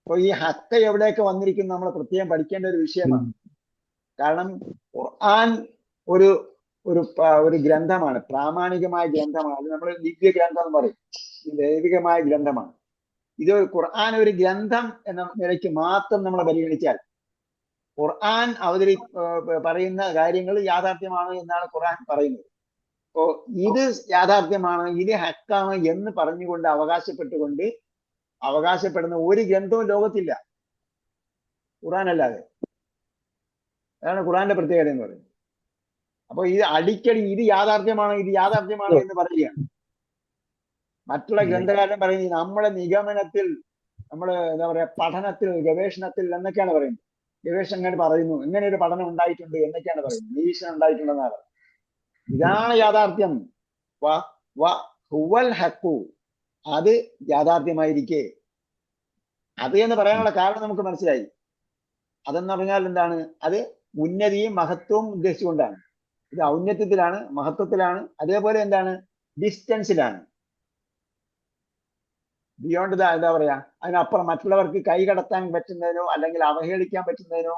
അപ്പൊ ഈ ഹഖ് എവിടെയൊക്കെ വന്നിരിക്കുന്നു നമ്മൾ പ്രത്യേകം പഠിക്കേണ്ട ഒരു വിഷയമാണ്. കാരണം ഖുർആൻ ഒരു ഒരു ഗ്രന്ഥമാണ്, പ്രാമാണികമായ ഗ്രന്ഥമാണ്. അത് നമ്മൾ ദിവ്യ ഗ്രന്ഥം എന്ന് പറയും. ഇത് ദൈവികമായ ഗ്രന്ഥമാണ്. ഇത് ഖുർആൻ ഒരു ഗ്രന്ഥം എന്ന നിലയ്ക്ക് മാത്രം നമ്മൾ പരിഗണിച്ചാൽ, ഖുർആൻ പറയുന്ന കാര്യങ്ങൾ യാഥാർത്ഥ്യമാണ് എന്നാണ് ഖുർആൻ പറയുന്നത്. അപ്പോ ഇത് യാഥാർത്ഥ്യമാണ്, ഇത് ഹക്കാണ് എന്ന് പറഞ്ഞുകൊണ്ട് അവകാശപ്പെടുന്ന ഒരു ഗ്രന്ഥവും ലോകത്തില്ല ഖുർആൻ അല്ലാതെ. അതാണ് ഖുർആന്റെ പ്രത്യേകത എന്ന് പറയുന്നത്. അപ്പൊ ഇത് അടിക്കടി ഇത് യാഥാർത്ഥ്യമാണ് എന്ന് പറയുകയാണ്. മറ്റുള്ള ഗ്രന്ഥകാരൻ പറയുന്നത് നമ്മുടെ നിഗമനത്തിൽ, നമ്മള് എന്താ പറയാ, പഠനത്തിൽ, ഗവേഷണത്തിൽ എന്നൊക്കെയാണ് പറയുന്നത്. ഗവേഷകർ പറയുന്നു ഇങ്ങനെ ഒരു പഠനം ഉണ്ടായിട്ടുണ്ട് എന്നൊക്കെയാണ് പറയുന്നത്, നിരീക്ഷണം ഉണ്ടായിട്ടുണ്ടെന്നാണ്. ഇതാണ് യാഥാർത്ഥ്യം. ഹുവൽ ഹഖു, അത് യാഥാർത്ഥ്യമായിരിക്കെ. അത് എന്ന് പറയാനുള്ള കാരണം നമുക്ക് മനസ്സിലായി. അതെന്ന് പറഞ്ഞാൽ എന്താണ്? അത് ഉന്നതിയും മഹത്വവും ഉദ്ദേശിച്ചുകൊണ്ടാണ്. ഇത് ഔന്നത്യത്തിലാണ്, മഹത്വത്തിലാണ്, അതേപോലെ എന്താണ്, ഡിസ്റ്റൻസിലാണ്. ബിയോണ്ട് എന്താ പറയാ, അതിനപ്പുറം മറ്റുള്ളവർക്ക് കൈകടത്താൻ പറ്റുന്നതിനോ അല്ലെങ്കിൽ അവഹേളിക്കാൻ പറ്റുന്നതിനോ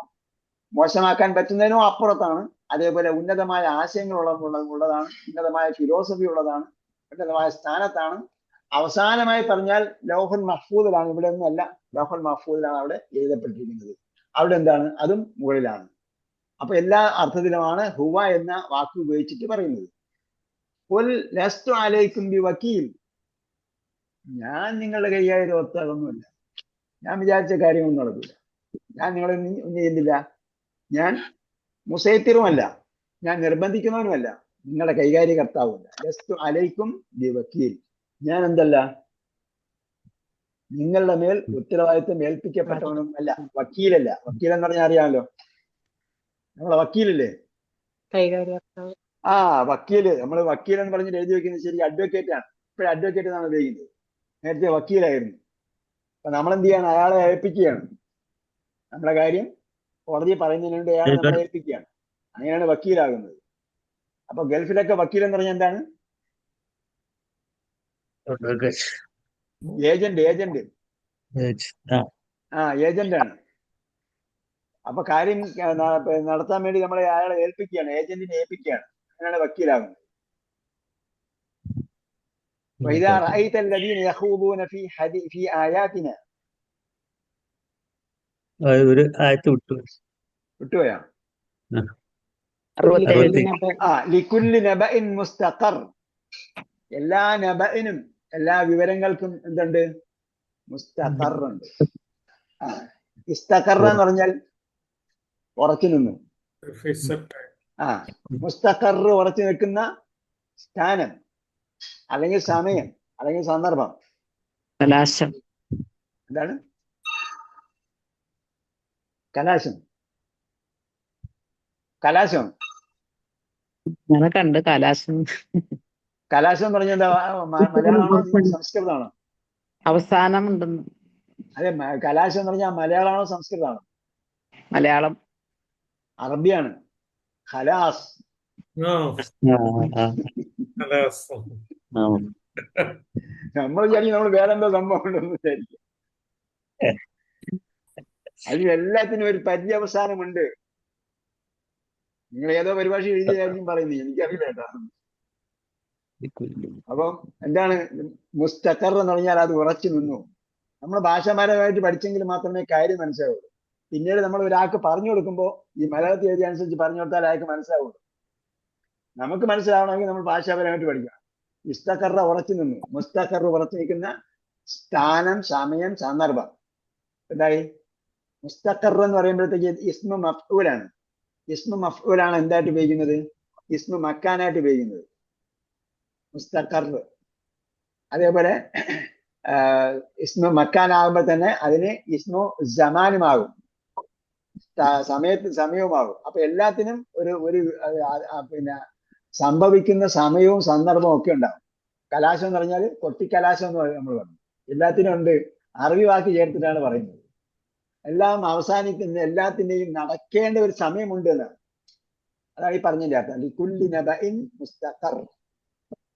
മോശമാക്കാൻ പറ്റുന്നതിനോ അപ്പുറത്താണ്. അതേപോലെ ഉന്നതമായ ആശയങ്ങൾ ഉള്ളതാണ്, ഉന്നതമായ ഫിലോസഫി ഉള്ളതാണ്, ഉന്നതമായ സ്ഥാനത്താണ്. അവസാനമായി പറഞ്ഞാൽ ലൗഹുൽ മഹ്ഫൂദിലാണ്. ഇവിടെ ഒന്നുമല്ല, ലൗഹുൽ മഹ്ഫൂദിലാണ് അവിടെ എഴുതപ്പെട്ടിരിക്കുന്നത്. അവിടെ എന്താണ്? അതും മുകളിലാണ്. അപ്പൊ എല്ലാ അർത്ഥത്തിലുമാണ് ഹുവ എന്ന വാക്ക് ഉപയോഗിച്ചിട്ട് പറയുന്നത്. ഖുൽ ലസ്തു അലൈക്കും ബിവക്കീൽ, ഞാൻ നിങ്ങളുടെ കൈകാര്യം ഒത്താകൊന്നുമില്ല. ഞാൻ വിചാരിച്ച കാര്യമൊന്നും നടക്കില്ല. ഞാൻ നിങ്ങളെ ഒന്നും ചെയ്യുന്നില്ല. ഞാൻ മുസൈത്തിറുമല്ല, ഞാൻ നിർബന്ധിക്കുന്നവനുമല്ല, നിങ്ങളുടെ കൈകാര്യകർത്താവുമല്ല. ലസ്തു അലൈക്കും ബിവക്കീൽ, ഞാൻ എന്തല്ല, നിങ്ങളുടെ മേൽ ഉത്തരവാദിത്വം ഏൽപ്പിക്കപ്പെട്ടവനും അല്ല. വക്കീലല്ല. വക്കീൽ എന്ന് പറഞ്ഞാൽ അറിയാമല്ലോ, നമ്മളെ വക്കീലില്ലേ? കൈകാര്യകർത്താവ്. ആ വക്കീല്, നമ്മൾ വക്കീൽ എന്ന് പറഞ്ഞിട്ട് എഴുതി വെക്കുന്നത് ശരി അഡ്വക്കേറ്റ് ആണ്. ഇപ്പോഴും അഡ്വക്കേറ്റ് എന്നാണ് ഉപയോഗിക്കുന്നത്, നേരത്തെ വക്കീലായിരുന്നു. അപ്പൊ നമ്മളെന്ത് ചെയ്യാണ്? അയാളെ ഏൽപ്പിക്കുകയാണ്. നമ്മളെ കാര്യം കോടതി പറയുന്നതിന് വേണ്ടി അയാളെ നമ്മളെ ഏൽപ്പിക്കുകയാണ്. അങ്ങനെയാണ് വക്കീലാകുന്നത്. അപ്പൊ ഗൾഫിലൊക്കെ വക്കീൽ എന്ന് പറഞ്ഞാൽ എന്താണ്? ഏജന്റ്. ഏജന്റ് ആണ്. അപ്പൊ കാര്യം നടത്താൻ വേണ്ടി നമ്മളെ അയാളെ ഏൽപ്പിക്കുകയാണ്, ഏജന്റിനെ ഏൽപ്പിക്കുകയാണ്. അങ്ങനെയാണ് വക്കീലാകുന്നത്. وإذا رأيت الذين يخوضون في آياتنا, ഒരു ആയത്ത് വിട്ടുപോയാ? ലികുല്ലി നബഇൻ മുസ്തഖർ, എല്ലാ നബഇനും, എല്ലാ വിവരങ്ങൾക്കും എന്തുണ്ട്? മുസ്തഖർ ഉണ്ട്. ഇസ്തഖർ എന്ന് പറഞ്ഞാൽ ഉറച്ചു നിന്നു. മുസ്തഖർ ഉറച്ചു നിൽക്കുന്ന സ്ഥാനം, അല്ലെങ്കിൽ സമയം, അല്ലെങ്കിൽ സന്ദർഭം. കലാശം. എന്താണ് കലാശം? കലാശം അങ്ങനെ കണ്ട് കലാശം. കലാശം എന്ന് പറഞ്ഞാൽ എന്താ? മലയാളമാണോ സംസ്കൃതമാണോ? അവസാനം ഉണ്ടെന്ന്. അതെ, കലാശം എന്ന് പറഞ്ഞാൽ മലയാളമാണോ സംസ്കൃതമാണോ? മലയാളം. അറബിയാണ്. ഖലാസ്. നമ്മൾ വിചാരിക്കും നമ്മൾ വേറെന്തോ സംഭവം ഉണ്ടെന്ന് വിചാരിക്കും. അതിന് എല്ലാത്തിനും ഒരു പര്യവസാനമുണ്ട്. നിങ്ങൾ ഏതോ പരിഭാഷ എഴുതിയായിരിക്കും പറയുന്നത്, എനിക്കറിയില്ല കേട്ടോ. അപ്പം എന്താണ് മുസ്തഖർ എന്ന് പറഞ്ഞാൽ അത് ഉറച്ചു നിന്നു. നമ്മൾ ഭാഷാപരമായിട്ട് പഠിച്ചെങ്കിൽ മാത്രമേ കാര്യം മനസ്സിലാവുള്ളൂ. പിന്നീട് നമ്മൾ ഒരാൾക്ക് പറഞ്ഞു കൊടുക്കുമ്പോൾ ഈ മലയാളത്തിൽ എഴുതിയ അനുസരിച്ച് പറഞ്ഞു കൊടുത്താൽ അയാൾക്ക് മനസ്സിലാവുള്ളൂ. നമുക്ക് മനസ്സിലാവണമെങ്കിൽ നമ്മൾ ഭാഷാപരമായിട്ട് പഠിക്കണം. ഇസ്തഖറ ഉറച്ചു നിന്നു, മുസ്തഖർ ഉറച്ചു നിൽക്കുന്ന സ്ഥാനം, സമയം, സന്ദർഭം. എന്തായി മുസ്തഖർ എന്ന് പറയുമ്പോഴത്തേക്ക് ഇസ്മു മഫ്ഊലാണ്. ഇസ്മു മഫ്ഊലാണ് എന്തായിട്ട് ഉപയോഗിക്കുന്നത്? ഇസ്മു മക്കാനായിട്ട് ഉപയോഗിക്കുന്നത് മുസ്തഖർ. അതേപോലെ ഇസ്മു മക്കാനാകുമ്പോൾ തന്നെ അതിന് ഇസ്മു ജമാനുമാകും, സമയവുമാകും. അപ്പൊ എല്ലാത്തിനും ഒരു പിന്നെ സംഭവിക്കുന്ന സമയവും സന്ദർഭവും ഒക്കെ ഉണ്ടാവും. കലാശം എന്ന് പറഞ്ഞാൽ കൊട്ടിക്കലാശം എന്ന് നമ്മൾ പറഞ്ഞു. എല്ലാത്തിനും ഉണ്ട്, അറബി വാക്ക് ചേർത്തിട്ടാണ് പറയുന്നത്. എല്ലാം അവസാനിക്കുന്ന എല്ലാത്തിന്റെയും നടക്കേണ്ട ഒരു സമയമുണ്ട് എന്നാണ്. അതാണ് ഈ പറഞ്ഞതിന്റെ അർത്ഥം. ലികുല്ലി നബഇൻ മുസ്തഖർ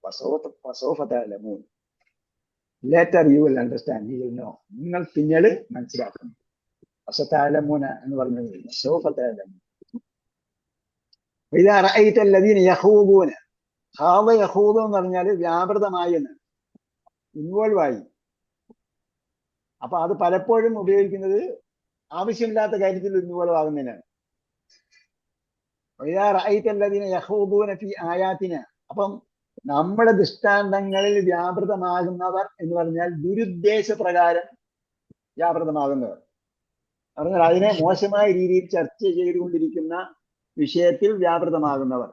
വസൗഫ തഅലമൂൻ. Later you will understand, you will know. നിങ്ങൾ പിന്നീട് മനസ്സിലാക്കണം. വസതഅലമൂന എന്ന് പറഞ്ഞത് വസൗഫ തഅലമൂൻ. ഇദാ റഅയ്ത അല്ലദീന യഖൂദൂന, ഖാദ യഖൂദു എന്ന് പറഞ്ഞാൽ വ്യാപൃതമായി എന്ന്, ഇൻവോൾവ് ആയി. അപ്പൊ അത് പലപ്പോഴും ഉപയോഗിക്കുന്നത് ആവശ്യമില്ലാത്ത കാര്യത്തിൽ ഇൻവോൾവ് ആകുന്നതിനാണ്. ഇദാ റഅയ്ത അല്ലദീന യഖൂദൂന ഫീ ആയാതിന, അപ്പം നമ്മുടെ ദൃഷ്ടാന്തങ്ങളിൽ വ്യാപൃതമാകുന്നവർ എന്ന് പറഞ്ഞാൽ ദുരുദ്ദേശ പ്രകാരം വ്യാപൃതമാകുന്നവർ പറഞ്ഞാൽ അതിനെ മോശമായ രീതിയിൽ ചർച്ച ചെയ്തുകൊണ്ടിരിക്കുന്ന വിഷയത്തിൽ വ്യാപൃതമാകുന്നവർ.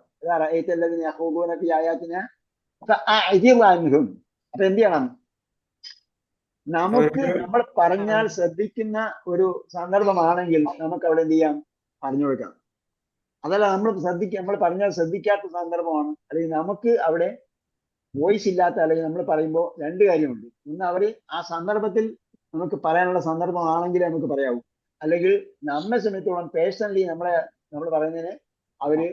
അപ്പൊ എന്ത് ചെയ്യണം? നമുക്ക് നമ്മൾ പറഞ്ഞാൽ ശ്രദ്ധിക്കുന്ന ഒരു സന്ദർഭമാണെങ്കിൽ നമുക്ക് അവിടെ എന്ത് ചെയ്യാം? പറഞ്ഞു കൊടുക്കാം. അതല്ല നമ്മൾ പറഞ്ഞാൽ ശ്രദ്ധിക്കാത്ത സന്ദർഭമാണ്, അല്ലെങ്കിൽ നമുക്ക് അവിടെ വോയിസ് ഇല്ലാത്ത, അല്ലെങ്കിൽ നമ്മൾ പറയുമ്പോൾ രണ്ട് കാര്യമുണ്ട്. ഒന്ന്, അവര് ആ സന്ദർഭത്തിൽ നമുക്ക് പറയാനുള്ള സന്ദർഭമാണെങ്കിലേ നമുക്ക് പറയാവൂ. അല്ലെങ്കിൽ നമ്മെ സംബന്ധിച്ചോളം പേഴ്സണലി നമ്മൾ പറയുന്നതിന് അവര്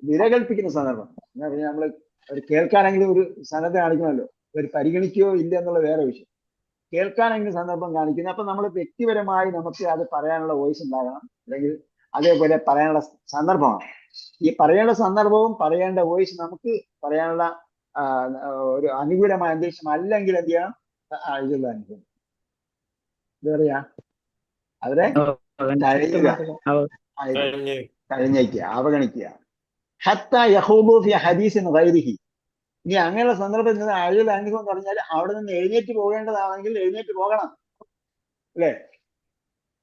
വില കൽപ്പിക്കുന്ന സന്ദർഭം. എന്താ പറഞ്ഞാൽ നമ്മൾ അവർ കേൾക്കാനെങ്കിലും ഒരു സന്നദ്ധ കാണിക്കണമല്ലോ. അവർ പരിഗണിക്കുകയോ ഇല്ല എന്നുള്ള വേറെ വിഷയം. കേൾക്കാനെങ്കിലും സന്ദർഭം കാണിക്കുന്നത്. അപ്പൊ നമ്മൾ വ്യക്തിപരമായി നമുക്ക് അത് പറയാനുള്ള വോയിസ് ഉണ്ടാകണം, അല്ലെങ്കിൽ അതേപോലെ പറയാനുള്ള സന്ദർഭമാണ്. ഈ പറയേണ്ട സന്ദർഭവും പറയേണ്ട വോയിസ് നമുക്ക് പറയാനുള്ള ഒരു അനുകൂലമായ അന്തരീക്ഷം അല്ലെങ്കിൽ എന്ത് ചെയ്യണം? ഇതുള്ള അനുഭവം എന്താ പറയാ, അവരെ കഴിഞ്ഞേക്കുക, അവഗണിക്കുക. ഹത്ത യഖൂദു ഫി ഹദീസിൻ ഗൈരിഹി. ഇനി അങ്ങനെയുള്ള സന്ദർഭത്തിൽ നിന്ന് അഴിൽ അനുഭവം എന്ന് പറഞ്ഞാൽ അവിടെ നിന്ന് എഴുന്നേറ്റ് പോകേണ്ടതാണെങ്കിൽ എഴുന്നേറ്റ് പോകണം, അല്ലേ?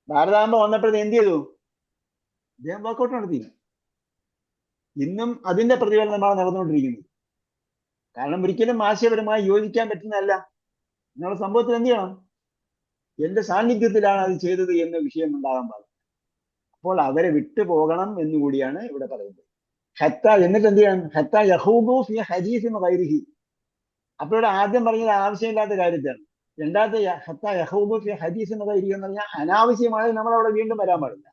ഭാരതാംബ വന്നപ്പോഴത്തെ എന്ത് ചെയ്തു? അദ്ദേഹം വർക്കൗട്ട് നടത്തി. ഇന്നും അതിന്റെ പ്രതിഫലനമാണ് നടന്നുകൊണ്ടിരിക്കുന്നത്. കാരണം ഒരിക്കലും ആശയപരമായി യോജിക്കാൻ പറ്റുന്നതല്ല എന്നുള്ള സംഭവത്തിൽ എന്ത് ചെയ്യണം? എന്റെ സാന്നിധ്യത്തിലാണ് അത് ചെയ്തത് എന്ന വിഷയം ഉണ്ടാകാൻ പാടില്ല. അപ്പോൾ അവരെ വിട്ടു പോകണം എന്നുകൂടിയാണ് ഇവിടെ പറയുന്നത്. ഹത്ത, എന്നിട്ട് എന്ത് ചെയ്യണം? ഹത്ത യഖൂദു ഫി ഹദീസിൻ ഗൈരിഹി. അപ്പോൾ ഇവിടെ ആദ്യം പറഞ്ഞത് ആവശ്യമില്ലാത്ത കാര്യത്താണ്. രണ്ടാമത്തെ ഹത്ത യഖൂദു ഫി ഹദീസിൻ ഗൈരിഹി എന്ന് പറഞ്ഞാൽ അനാവശ്യമായി നമ്മൾ അവിടെ വീണ്ടും വരാൻ പാടില്ല.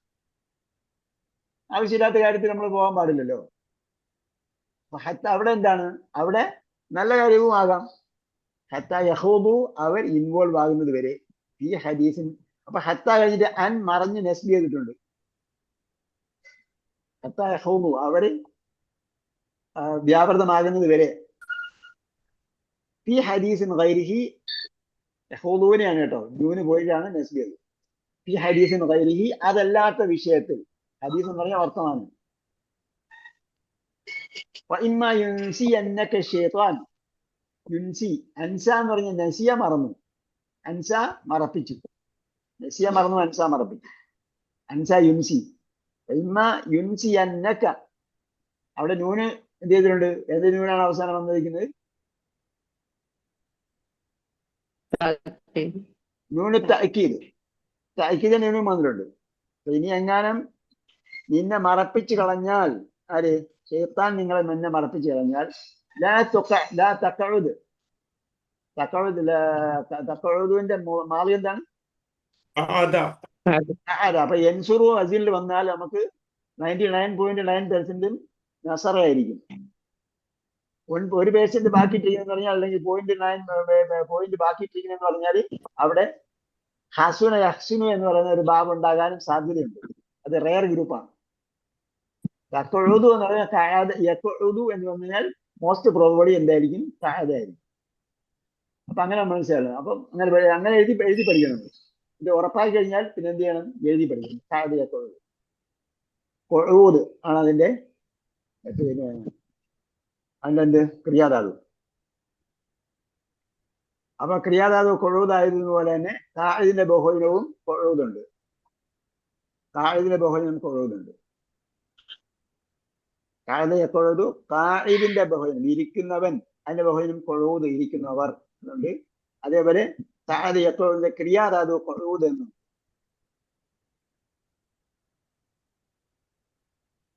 ആവശ്യമില്ലാത്ത കാര്യത്തിൽ നമ്മൾ പോകാൻ പാടില്ലല്ലോ. ഹത്ത അവിടെ എന്താണ്? അവിടെ നല്ല കാര്യവും ആകാം. ഹത്ത യഖൂദു, അവർ ഇൻവോൾവ് ആകുന്നത് വരെ ഈ ഹദീസിൻ. അപ്പൊ ഹത്ത കഴിഞ്ഞിട്ട് അൻ മറഞ്ഞ് നെസ്ബ് ചെയ്തിട്ടുണ്ട്. ഹത്ത യഖൂദു, അവര് വ്യാപൃതമാകുന്നത് വരെ. ഈ ഹദീസിൻ ഗൈരിഹി, യഖൂദൂനെയാണ് കേട്ടോ, നൂന് പോയിട്ടാണ് നെസ്ബ് ചെയ്തത്. ഈ ഹദീസിൻ ഗൈരിഹി, അതല്ലാത്ത വിഷയത്തിൽ. ഹദീസ് എന്ന് പറഞ്ഞ വർത്തമാണ്. യുൻസി, അൻസ എന്ന് പറഞ്ഞ നസിയ മറന്നു, അൻസ മറപ്പിച്ചു. നസിയ മറന്നു, അൻസ മറപ്പിച്ചു. അൻസ യുൻസി. യുൻസി അന്നക്ക, അവിടെ നൂന് എന്ത് ചെയ്തിട്ടുണ്ട്? ഏത് നൂനാണ് അവസാനം വന്നിരിക്കുന്നത്? നൂന് തഅക്കീദ്. തഅക്കീദ് നൂനും വന്നിട്ടുണ്ട്. ഇനി എങ്ങാനും നിന്നെ മറപ്പിച്ചു കളഞ്ഞാൽ, ആര്? ശൈത്താൻ നിങ്ങളെ നിന്നെ മറപ്പിച്ചു കളഞ്ഞാൽ, തഖഉദിന്റെ മാളി എന്താണ്? അപ്പൊ യൻസുറു അസിൽ വന്നാൽ നമുക്ക് 99.9% നസറായിരിക്കും. 1% ബാക്കി ഇട്ടിരിക്കുന്ന പറഞ്ഞാൽ, അല്ലെങ്കിൽ 0.9 ബാക്കി ഇട്ടിരിക്കുന്ന പറഞ്ഞാൽ അവിടെ ഹസുന യഹ്സുനു എന്ന് പറയുന്ന ഒരു ഭാവം ഉണ്ടാകാനും സാധ്യതയുണ്ട്. അത് റെയർ ഗ്രൂപ്പാണ്. തക്കൊഴുതു എന്ന് പറഞ്ഞാൽ യക്കൊഴുതു എന്ന് പറഞ്ഞാൽ മോസ്റ്റ് പ്രോബബിളി എന്തായിരിക്കും? താഴെയായിരിക്കും. അപ്പൊ അങ്ങനെ മനസ്സിലാക്കണം. അപ്പം അങ്ങനെ എഴുതി പഠിക്കണം. ഇത് ഉറപ്പായി കഴിഞ്ഞാൽ പിന്നെ എന്ത് ചെയ്യണം? എഴുതി പഠിക്കണം. താഴെ യക്കൊഴുതു. കൊഴുത് ആണ് അതിന്റെ അതിന്റെ ക്രിയാധാതു. അപ്പൊ ക്രിയാധാതു കൊഴുതായതുപോലെ തന്നെ താഴിന്റെ ബഹുവചനവും കൊഴുതുണ്ട്. താഴിന്റെ ബഹുവചനം കൊഴുതുണ്ട്. താഴെ കൊഴുതു താഴിന്റെ ബഹുവചനം ഇരിക്കുന്നവൻ, അതിന്റെ ബഹുവചനം കൊഴുത് ഇരിക്കുന്നവർ എന്നുണ്ട്. അതേപോലെ താഴെ എക്കൊഴുതിന്റെ ക്രിയാധാതു കൊഴുത് എന്നും.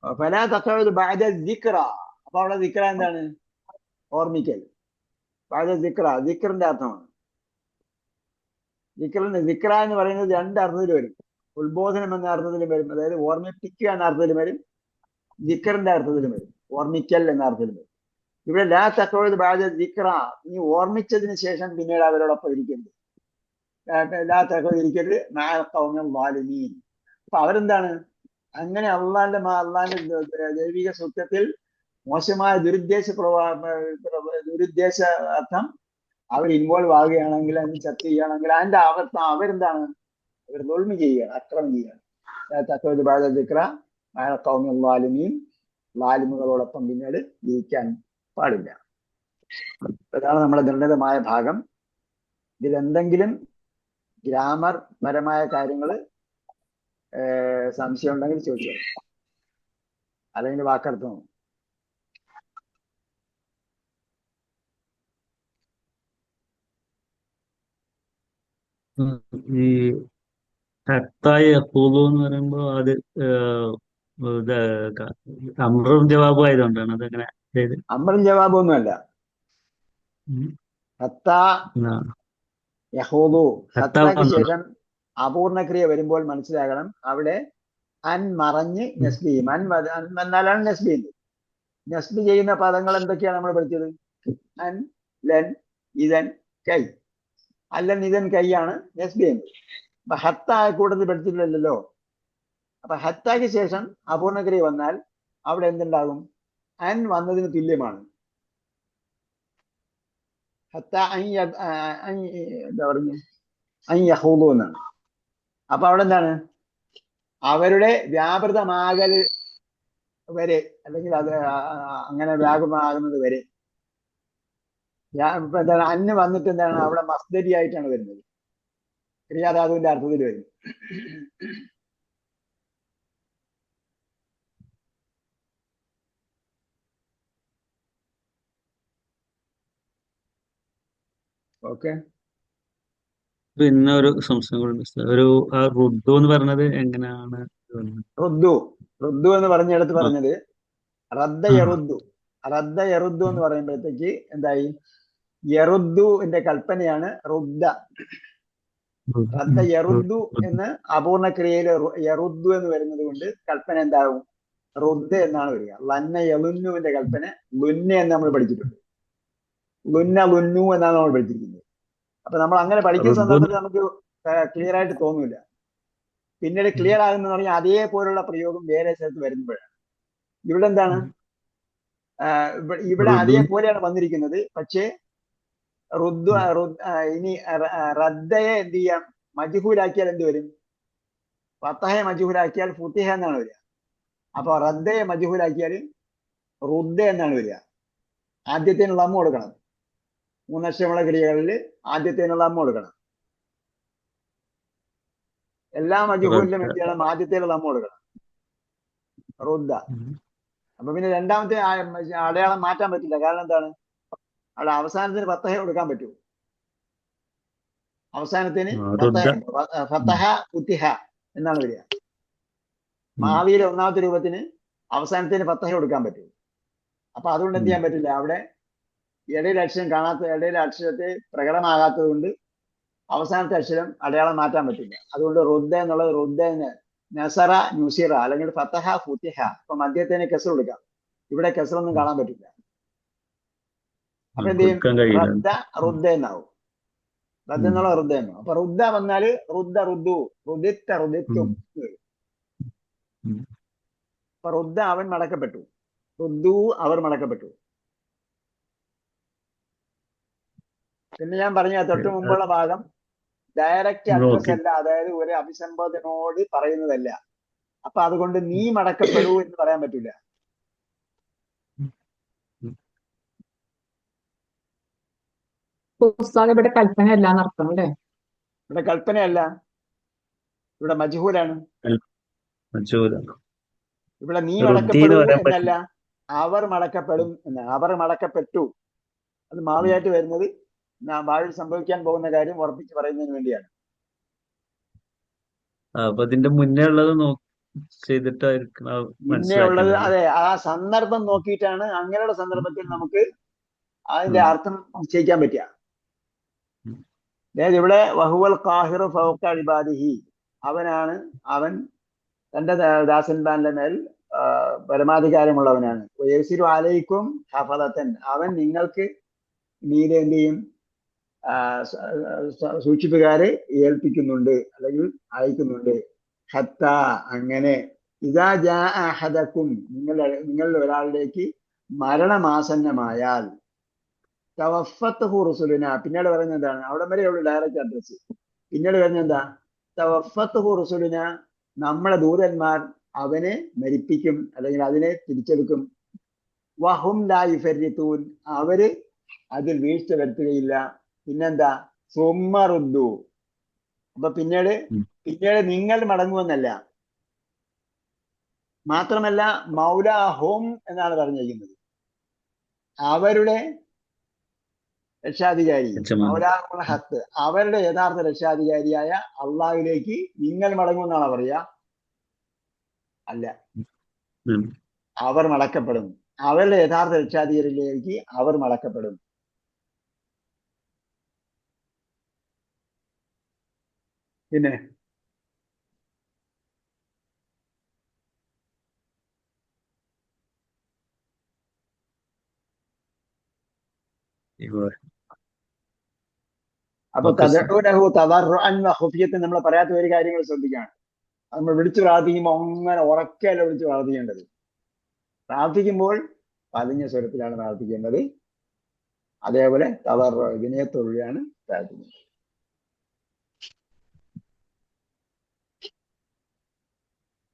ഫലാ തഖഉദ് ബഅദ ദിക്റ. അപ്പൊ അവിടെ ദിക്റ എന്താണ്? ഓർമ്മിക്കൽ. ബഅദ ദിക്റ ദിക്റിന്റെ അർത്ഥമാണ്. ദിക്റ എന്ന് പറയുന്നത് രണ്ട് അർത്ഥത്തിൽ വരും. ഉത്ബോധനം എന്ന അർത്ഥത്തിലും വരും, അതായത് ഓർമ്മിപ്പിക്കുക എന്ന അർത്ഥത്തിലും വരും, ദിക്റിന്റെ അർത്ഥത്തിലും വരും, ഓർമ്മിക്കൽ എന്ന അർത്ഥത്തിലും വരും. ഇവിടെ ലാ തഖഉദ് ബഅദ ദിക്റ, നീ ഓർമ്മിച്ചതിന് ശേഷം പിന്നീട് അവരോടൊപ്പം ഇരിക്കരുത്. ലാ തഖഉദ് ഇരിക്കരുത് മഅൽ ഖൗമിൽ ളാലിമീൻ. അപ്പൊ അവരെന്താണ്? അങ്ങനെ അള്ളാന്റെ ദൈവിക സൂക്തത്തിൽ മോശമായ ദുരുദ്ദേശ അർത്ഥം അവർ ഇൻവോൾവ് ആവുകയാണെങ്കിൽ, അതിന് ചർച്ച ചെയ്യുകയാണെങ്കിൽ അതിന്റെ അവരെന്താണ്? അവർ ദുൽമ ചെയ്യുകയാണ്, അക്രമം ചെയ്യുകയാണ്. ലാലിമുകളോടൊപ്പം പിന്നീട് ജീവിക്കാൻ പാടില്ല. അതാണ് നമ്മുടെ നിർണിതമായ ഭാഗം. ഇതിലെന്തെങ്കിലും ഗ്രാമർ പരമായ കാര്യങ്ങൾ സംശയം ഉണ്ടെങ്കിൽ ചോദിച്ചോ, അല്ലെങ്കിൽ വാക്കർത്ഥമോ. ഈ ഹത്തായി യഖൂലു എന്ന് പറയുമ്പോ അത് ഇത് അമ്രും ജവാബും ആയതുകൊണ്ടാണ് അതങ്ങനെ ചെയ്ത്. അമ്രും ജവാബും ഒന്നുമല്ല. ഹത്താ യഖൂലു, ഹത്താക്ക് ശേഷം അപൂർണക്രിയ വരുമ്പോൾ മനസ്സിലാകണം അവിടെ അൻ മറഞ്ഞ് നസ്ബ് ചെയ്യും. അൻ വന്നാലാണ് നസ്ബ് ചെയ്യുന്നത്. നസ്ബ് ചെയ്യുന്ന പദങ്ങൾ എന്തൊക്കെയാണ് നമ്മൾ പഠിച്ചത്? അൻ, ലൻ, ഇതൻ, കൈ. അല്ലൻ, ഇതൻ, കൈയാണ് നസ്ബ് ചെയ്യുന്നത്. അപ്പൊ ഹത്ത കൂട്ടത്തിൽ പഠിച്ചിട്ടില്ലല്ലോ. അപ്പൊ ഹത്താക്ക് ശേഷം അപൂർണക്രിയ വന്നാൽ അവിടെ എന്തുണ്ടാകും? അൻ വന്നതിന് തുല്യമാണ്. ഹത്ത എന്താ പറഞ്ഞു? അൻ യഖൂലു എന്നാണ്. അപ്പൊ അവിടെ എന്താണ്? അവരുടെ വ്യാപൃതമാകൽ വരെ, അല്ലെങ്കിൽ അത് അങ്ങനെ വ്യാപകമാകുന്നത് വരെ. ഇപ്പൊ എന്താണ്? അന്ന് വന്നിട്ട് എന്താണ്? അവിടെ മസ്ദരി ആയിട്ടാണ് വരുന്നത്, ക്രിയാധാതുവിന്റെ അർത്ഥത്തിൽ വരും. ഓക്കെ. പിന്നെ ഒരു സംശയം കൂടി ആ റുദ്ദു എന്ന് പറഞ്ഞത് എങ്ങനെയാണ്? റുദ്ദു എന്ന് പറഞ്ഞിടത്ത് പറഞ്ഞത് റദ്ദ യറുദ്ദു. റദ്ദ യറുദ്ദു എന്ന് പറയുമ്പോഴത്തേക്ക് എന്തായി? യറുദ്ദുവിന്റെ കൽപ്പനയാണ് റുദ്ദ. റദ്ദ യറുദ്ദു എന്ന് അപൂർണക്രിയയിൽ യറുദ്ദു എന്ന് വരുന്നത് കൊണ്ട് കൽപ്പന എന്താകും? റുദ്ദ എന്നാണ് വരിക. ലന്ന യലുന്നുവിന്റെ കൽപ്പന ലുന്ന എന്ന് നമ്മൾ പഠിച്ചിട്ടുണ്ട്. ലുന്ന ലുന്നു എന്നാണ് നമ്മൾ പഠിച്ചിരിക്കുന്നത്. അപ്പൊ നമ്മൾ അങ്ങനെ പഠിക്കുന്ന സന്ദർഭത്തിൽ നമുക്ക് ക്ലിയർ ആയിട്ട് തോന്നൂല. പിന്നീട് ക്ലിയർ ആകുന്ന പറഞ്ഞാൽ അതേപോലുള്ള പ്രയോഗം വേറെ സ്ഥലത്ത് വരുമ്പോഴാണ്. ഇവിടെ എന്താണ്? ഇവിടെ അതേപോലെയാണ് വന്നിരിക്കുന്നത്. പക്ഷേ ഇനി റദ്ദയെ എന്ത് ചെയ്യാം? മജ്ഹൂലാക്കിയാൽ എന്ത് വരും? ഫത്തഹയെ മജ്ഹൂലാക്കിയാൽ ഫുത്തിഹ എന്നാണ് വരിക. അപ്പൊ റദ്ദയെ മജ്ഹൂലാക്കിയാൽ റുദ്ദ എന്നാണ് വരിക. ആദ്യത്തേനുള്ള അമ്മ കൊടുക്കണം. മൂന്നക്ഷരമുള്ള ക്രിയകളിൽ ആദ്യത്തേനുള്ള അമ്മ കൊടുക്കണം. എല്ലാ മജ്ഹൂലിലും എന്ത് ചെയ്യണം? ആദ്യത്തേനുള്ള അമ്മ കൊടുക്കണം, റുദ്ദ. അപ്പൊ പിന്നെ രണ്ടാമത്തെ അടയാളം മാറ്റാൻ പറ്റില്ല. കാരണം എന്താണ്? അവിടെ അവസാനത്തിന് ഫത്തഹ കൊടുക്കാൻ പറ്റൂ. അവസാനത്തിന് ഫത്തഹ ഫുത്തിഹ എന്നാണ് വരിക. മാവിയിലെ ഒന്നാമത്തെ രൂപത്തിന് അവസാനത്തിന് ഫത്തഹ കൊടുക്കാൻ പറ്റൂ. അപ്പൊ അതുകൊണ്ട് എന്ത് ചെയ്യാൻ പറ്റില്ല? അവിടെ ഇടയിലെ അക്ഷരം ഇടയിലെ അക്ഷരത്തെ പ്രകടമാകാത്തത് കൊണ്ട് അവസാനത്തെ അക്ഷരം അടയാളം മാറ്റാൻ പറ്റില്ല. അതുകൊണ്ട് റുദ്ദ എന്നുള്ളത് റുദ്ദന് നസറ നുസിറ, അല്ലെങ്കിൽ ഫത്തഹ ഫുത്തിഹ. അപ്പൊ മധ്യത്തേന് കെസർ കൊടുക്കാം. ഇവിടെ കെസറൊന്നും കാണാൻ പറ്റില്ല. അപ്പൊ എന്ത് ചെയ്യും? റദ്ദ റുദ്ദ എന്നാവും. റദ്ദ എന്നുള്ള റുദ്ദ എന്നാവും. അപ്പൊ റുദ്ദ വന്നാല് റുദ്ദ റുദ്ദു, റുദിത്ത റുദിത്തും. അപ്പൊ റുദ്ദ അവൻ മടക്കപ്പെട്ടു, റുദ്ദു അവർ മടക്കപ്പെട്ടു. പിന്നെ ഞാൻ പറഞ്ഞ തൊട്ട് മുമ്പുള്ള ഭാഗം ഡയറക്റ്റ് അഡ്രസ് അല്ല, അതായത് ഒരു അഭിസംബോധനോട് പറയുന്നതല്ല. അപ്പൊ അതുകൊണ്ട് നീ മടക്കപ്പെടൂ എന്ന് പറയാൻ പറ്റില്ല. ഉസ്താദ് ഇവിടെ കൽപ്പനയല്ല എന്നർത്ഥം അല്ലേ? ഇവിടെ കൽപ്പനയല്ല, ഇവിടെ മജ്ഹൂലാണ്. ഇവിടെ നീ മടക്കപ്പെടൂ എന്നല്ല, അവർ മടക്കപ്പെടും എന്ന്. അവർ മടക്കപ്പെട്ടു, അത് മാവിയായിട്ട് വരുന്നത് ഭാവിയിൽ സംഭവിക്കാൻ പോകുന്ന കാര്യം ഉറപ്പിച്ച് പറയുന്നതിന് വേണ്ടിയാണ്. അപ്പൊ ഇതിന്റെ മുന്നേ ഉള്ളത് ചെയ്തിട്ടായിരിക്കും മുന്നേ ഉള്ളത്, അതെ, ആ സന്ദർഭം നോക്കിയിട്ടാണ്. അങ്ങനെയുള്ള സന്ദർഭത്തിൽ നമുക്ക് അതിന്റെ അർത്ഥം നിശ്ചയിക്കാൻ പറ്റുക. അതായത് ഇവിടെ വഹുവൽ ഖാഹിറു ഫൗക ഇബാദിഹി, അവൻ തന്റെ ദാസന്മാരുടെ മേൽ പരമാധികാരമുള്ളവനാണ്. യർസിലു അലൈക്കും ഹഫളതൻ, അവൻ നിങ്ങൾക്ക് മീതെ എന്ത് ചെയ്യും, സൂക്ഷിപ്പുകാരെ ഏൽപ്പിക്കുന്നുണ്ട് അല്ലെങ്കിൽ അയക്കുന്നുണ്ട്. ഹത്ത, അങ്ങനെ ഇദാ ജാ അഹദക്കും, നിങ്ങളുടെ ഒരാളിലേക്ക് മരണമാസന്നമായാൽ, തവഫത്തുഹു റുസുലുന, പിന്നീട് പറയുന്നത് എന്താണ്, അവിടെ വരെയുള്ള ഡയറക്റ്റ് അഡ്രസ്. പിന്നീട് വരുന്നത് എന്താ, തവഫത്തുഹു റുസുലുന, നമ്മളെ ദൂതന്മാർ അവനെ മരിപ്പിക്കും അല്ലെങ്കിൽ അതിനെ തിരിച്ചെടുക്കും. വഹും ലാ യുഫരിത്തൂൻ, അവര് അതിൽ വീഴ്ച വരുത്തുകയില്ല. പിന്നെന്താ, സുമ്മ റുദ്ദു, അപ്പൊ പിന്നീട് നിങ്ങൾ മടങ്ങുമെന്നല്ല, മാത്രമല്ല മൗലാഹും എന്നാണ് പറഞ്ഞിരിക്കുന്നത്, അവരുടെ രക്ഷാധികാരി, മൗലാഹുൽ ഹഖ്, അവരുടെ യഥാർത്ഥ രക്ഷാധികാരിയായ അള്ളാഹുവിലേക്ക് നിങ്ങൾ മടങ്ങുമെന്നാണ് പറയാ. അല്ല, അവർ മടക്കപ്പെടും, അവരുടെ യഥാർത്ഥ രക്ഷാധികാരിയിലേക്ക് അവർ മടക്കപ്പെടും. പിന്നെ അപ്പൊ തദഊനഹു തദർറുഅൻ വഖുഫിയത്തൻ, നമ്മൾ പറയാത്ത ഒരു കാര്യങ്ങൾ ശ്രദ്ധിക്കുകയാണ്. നമ്മൾ വിളിച്ചു പ്രാർത്ഥിക്കുമ്പോൾ അങ്ങനെ ഉറക്കെയല്ല വിളിച്ച് പ്രാർത്ഥിക്കേണ്ടത്. പ്രാർത്ഥിക്കുമ്പോൾ പതിഞ്ഞ സ്വരത്തിലാണ് പ്രാർത്ഥിക്കേണ്ടത്. അതേപോലെ തദർറു, വിനയത്തോടുകൂടിയാണ് പ്രാർത്ഥിക്കുന്നത്.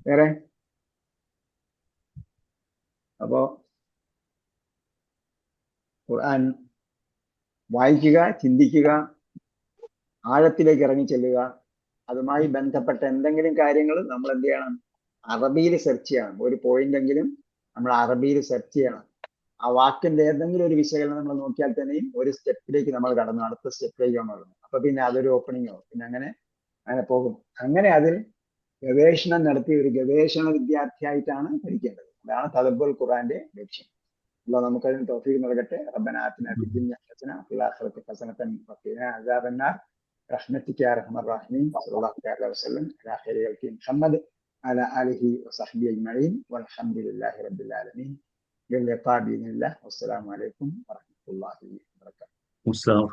വേറെ അപ്പോ ഖുർആൻ വായിക്കുക, ചിന്തിക്കുക, ആഴത്തിലേക്ക് ഇറങ്ങി ചെല്ലുക. അതുമായി ബന്ധപ്പെട്ട എന്തെങ്കിലും കാര്യങ്ങൾ നമ്മൾ എന്ത് ചെയ്യണം, അറബിയിൽ സെർച്ച് ചെയ്യണം. ഒരു പോയിന്റ് എങ്കിലും നമ്മൾ അറബിയിൽ സെർച്ച് ചെയ്യണം. ആ വാക്കിന്റെ ഏതെങ്കിലും ഒരു വിശകലനം നമ്മൾ നോക്കിയാൽ തന്നെയും ഒരു സ്റ്റെപ്പിലേക്ക് നമ്മൾ കടന്നു, അടുത്ത സ്റ്റെപ്പിലേക്ക് നമ്മൾ കടന്നു. അപ്പൊ പിന്നെ അതൊരു ഓപ്പണിങ്ങോ, പിന്നെ അങ്ങനെ പോകും. അങ്ങനെ അതിൽ ഗവേഷണം നടത്തി ഒരു ഗവേഷണ വിദ്യാർത്ഥിയായിട്ടാണ് പഠിക്കേണ്ടത്. അതാണ് തദബ്ബുൽ ഖുർആന്റെ ലക്ഷ്യം. അല്ലാഹു നമുക്കതിന് തൗഫീഖ് നൽകട്ടെ. റബ്ബനാ ആതിനാ ഫിദ്ദുനിയ ഹസന വഫിൽ ആഖിറതി ഹസനതൻ വഖിനാ അദാബന്നാർ برحمتك يا ارحم الراحمين. صلى الله تعالى وسلم على خير خلق محمد على اله وصحبه اجمعين والحمد لله رب العالمين. الى اللقاء باذن الله والسلام عليكم ورحمه الله وبركاته. السلام.